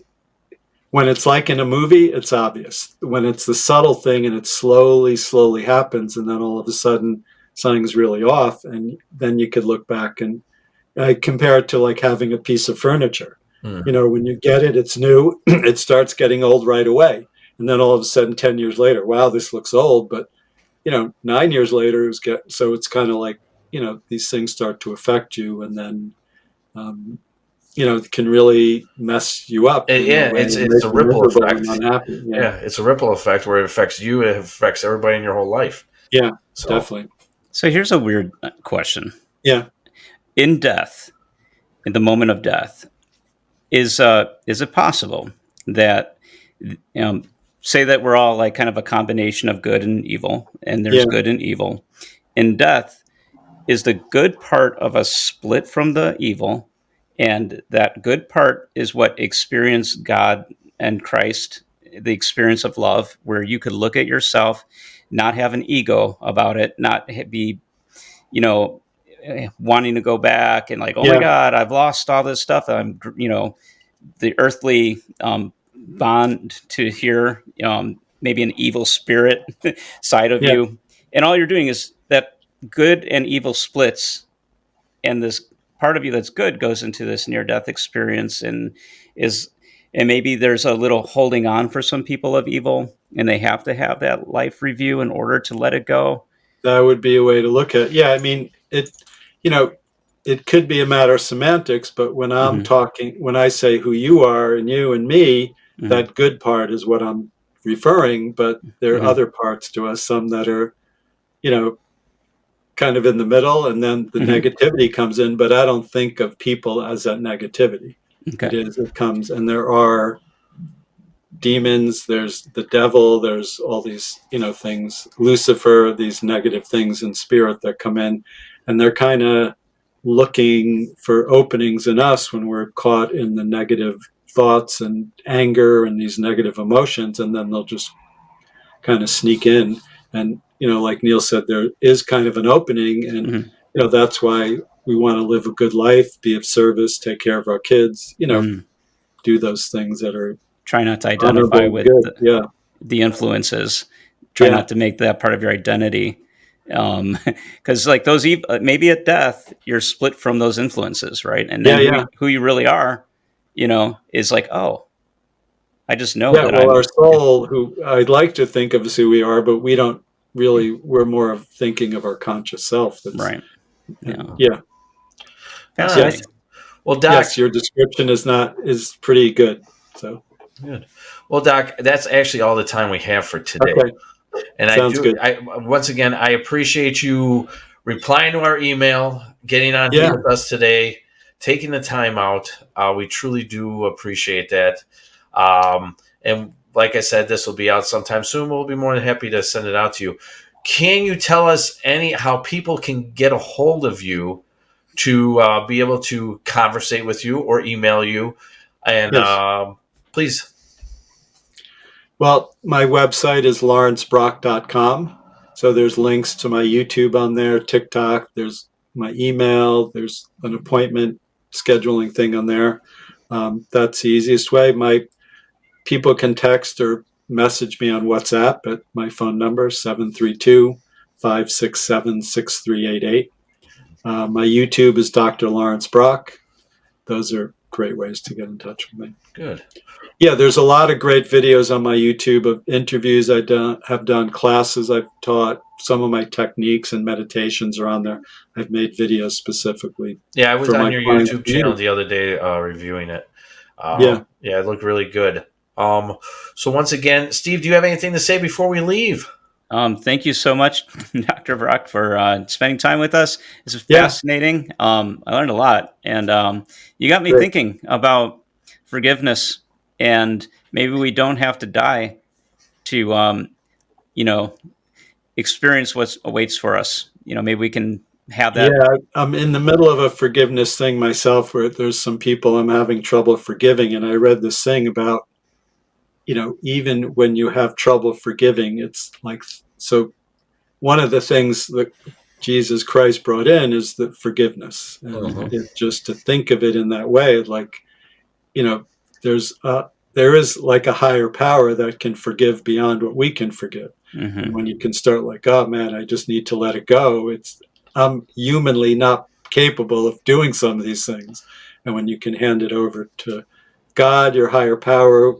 when it's like in a movie, it's obvious. When it's the subtle thing and it slowly happens, and then all of a sudden something's really off, and then you could look back, and I compare it to like having a piece of furniture. When you get it, it's new, it starts getting old right away. And then all of a sudden, 10 years later, wow, this looks old. But, 9 years later, so it's kind of like, these things start to affect you, and then, it can really mess you up. It's a ripple effect. It's a ripple effect where it affects you, it affects everybody in your whole life. Yeah, definitely. So here's a weird question. Yeah. In death, in the moment of death, is it possible that, say that we're all like kind of a combination of good and evil, and there's good and evil. In death, is the good part of us split from the evil, and that good part is what experienced God and Christ, the experience of love, where you could look at yourself, not have an ego about it, not be, wanting to go back and like, oh my God, I've lost all this stuff. I'm, the earthly bond to here, maybe an evil spirit side of you. And all you're doing is that good and evil splits, and this part of you that's good goes into this near-death experience, and maybe there's a little holding on for some people of evil, and they have to have that life review in order to let it go. That would be a way to look at it. Yeah, I mean, it could be a matter of semantics, but when I'm talking, when I say who you are and you and me, that good part is what I'm referring, but there are other parts to us, some that are, kind of in the middle, and then the negativity comes in, but I don't think of people as that negativity. Okay. It comes, and there are demons, there's the devil, there's all these, things, Lucifer, these negative things in spirit that come in, and they're kind of looking for openings in us when we're caught in the negative thoughts and anger and these negative emotions, and then they'll just kind of sneak in. And like Neal said, there is kind of an opening, and that's why we want to live a good life, be of service, take care of our kids, do those things that are, try not to identify with the influences, try not to make that part of your identity. Because like those, maybe at death, you're split from those influences, right? And then who you really are, is like, oh, I just know that. Well, our soul, who I'd like to think of as who we are, but we don't really. We're more of thinking of our conscious self. Right. Yeah. Yes. Well, Doc, yes, your description is pretty good. So good. Well, Doc, that's actually all the time we have for today. Okay. And Sounds good. Once again, I appreciate you replying to our email, getting on here with us today, taking the time out. We truly do appreciate that. And like I said, this will be out sometime soon. We'll be more than happy to send it out to you. Can you tell us how people can get a hold of you to be able to conversate with you or email you. And please. Well, my website is laurencebrock.com. So there's links to my YouTube on there, TikTok. There's my email. There's an appointment scheduling thing on there. That's the easiest way. My people can text or message me on WhatsApp at my phone number, 732-567-6388. My YouTube is Dr. Laurence Brock. Those are great ways to get in touch with me. Good. Yeah, there's a lot of great videos on my YouTube of interviews have done, classes I've taught. Some of my techniques and meditations are on there. I've made videos specifically. Yeah, I was on your YouTube channel the other day reviewing it. Yeah, it looked really good. So once again, Steve, do you have anything to say before we leave? Thank you so much, Dr. Brock, for spending time with us. This was fascinating. I learned a lot, and you got me thinking about forgiveness. And maybe we don't have to die to, experience what awaits for us. Maybe we can have that. Yeah, I'm in the middle of a forgiveness thing myself, where there's some people I'm having trouble forgiving. And I read this thing about, even when you have trouble forgiving, it's like, so one of the things that Jesus Christ brought in is the forgiveness. And just to think of it in that way, like, there is like a higher power that can forgive beyond what we can forgive. Mm-hmm. And when you can start like, oh man, I just need to let it go. I'm humanly not capable of doing some of these things. And when you can hand it over to God, your higher power,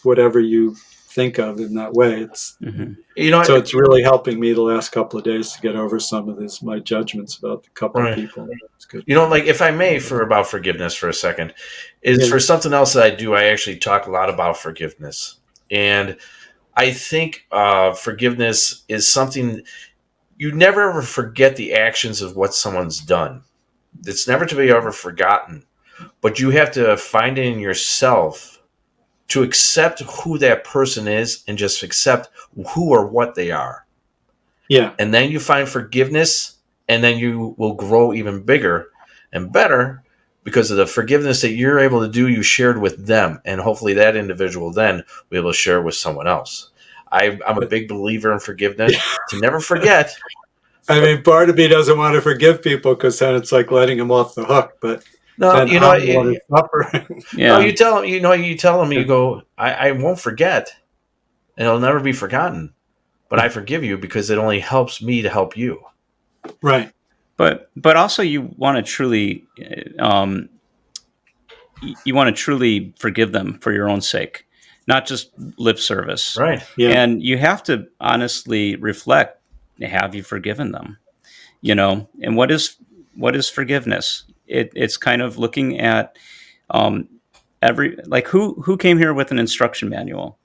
whatever you think of in that way, it's, so it's really helping me the last couple of days to get over some of my judgments about a couple of people. It's good. If I may, about forgiveness for a second, for something else that I do, I actually talk a lot about forgiveness. And I think forgiveness is something you never ever forget the actions of what someone's done. It's never to be ever forgotten, but you have to find it in yourself to accept who that person is and just accept who or what they are. Yeah. And then you find forgiveness, and then you will grow even bigger and better because of the forgiveness that you're able to do, you shared with them. And hopefully that individual then will be able to share with someone else. I'm a big believer in forgiveness. To never forget. I mean, part of me doesn't want to forgive people because then it's like letting them off the hook, but no, you tell them, you go, I won't forget, and it'll never be forgotten, but I forgive you because it only helps me to help you. Right. But also you want to truly, forgive them for your own sake, not just lip service. Right. Yeah. And you have to honestly reflect, have you forgiven them? And what is forgiveness? It's kind of looking at who came here with an instruction manual,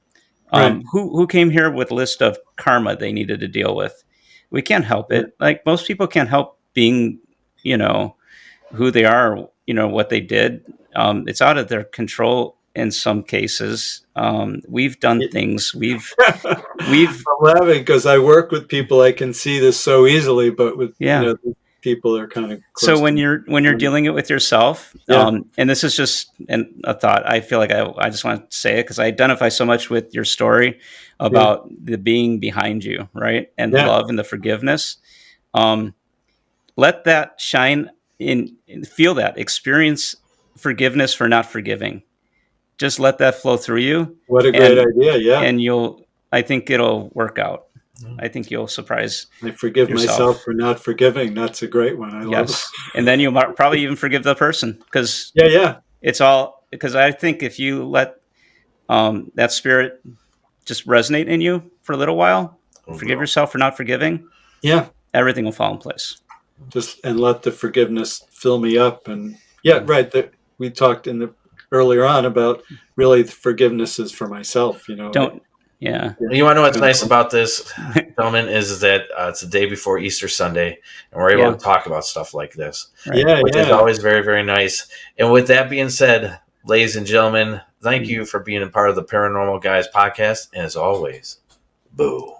right. who came here with a list of karma they needed to deal with. We can't help it. Like most people can't help being, who they are, what they did. It's out of their control in some cases. We've done things. We've. I'm laughing because I work with people. I can see this so easily, but with people are kind of close. So when you're dealing it with yourself, and this is just a thought, I feel like I just want to say it because I identify so much with your story about the being behind you, right? And the love and the forgiveness. Let that shine in, feel that, experience forgiveness for not forgiving. Just let that flow through you. What a great idea. Yeah. And I think it'll work out. I think you'll surprise. I forgive myself for not forgiving. That's a great one. I love it. And then you'll probably even forgive the person because it's all, because I think if you let that spirit just resonate in you for a little while, forgive yourself for not forgiving. Yeah. Everything will fall in place. And let the forgiveness fill me up. And right. We talked earlier on about really the forgiveness is for myself, Yeah. You want to know what's nice about this, gentlemen, is that it's the day before Easter Sunday, and we're able to talk about stuff like this. Right? Which is always very, very nice. And with that being said, ladies and gentlemen, thank you for being a part of the Paranormal Guys podcast. And as always, boo.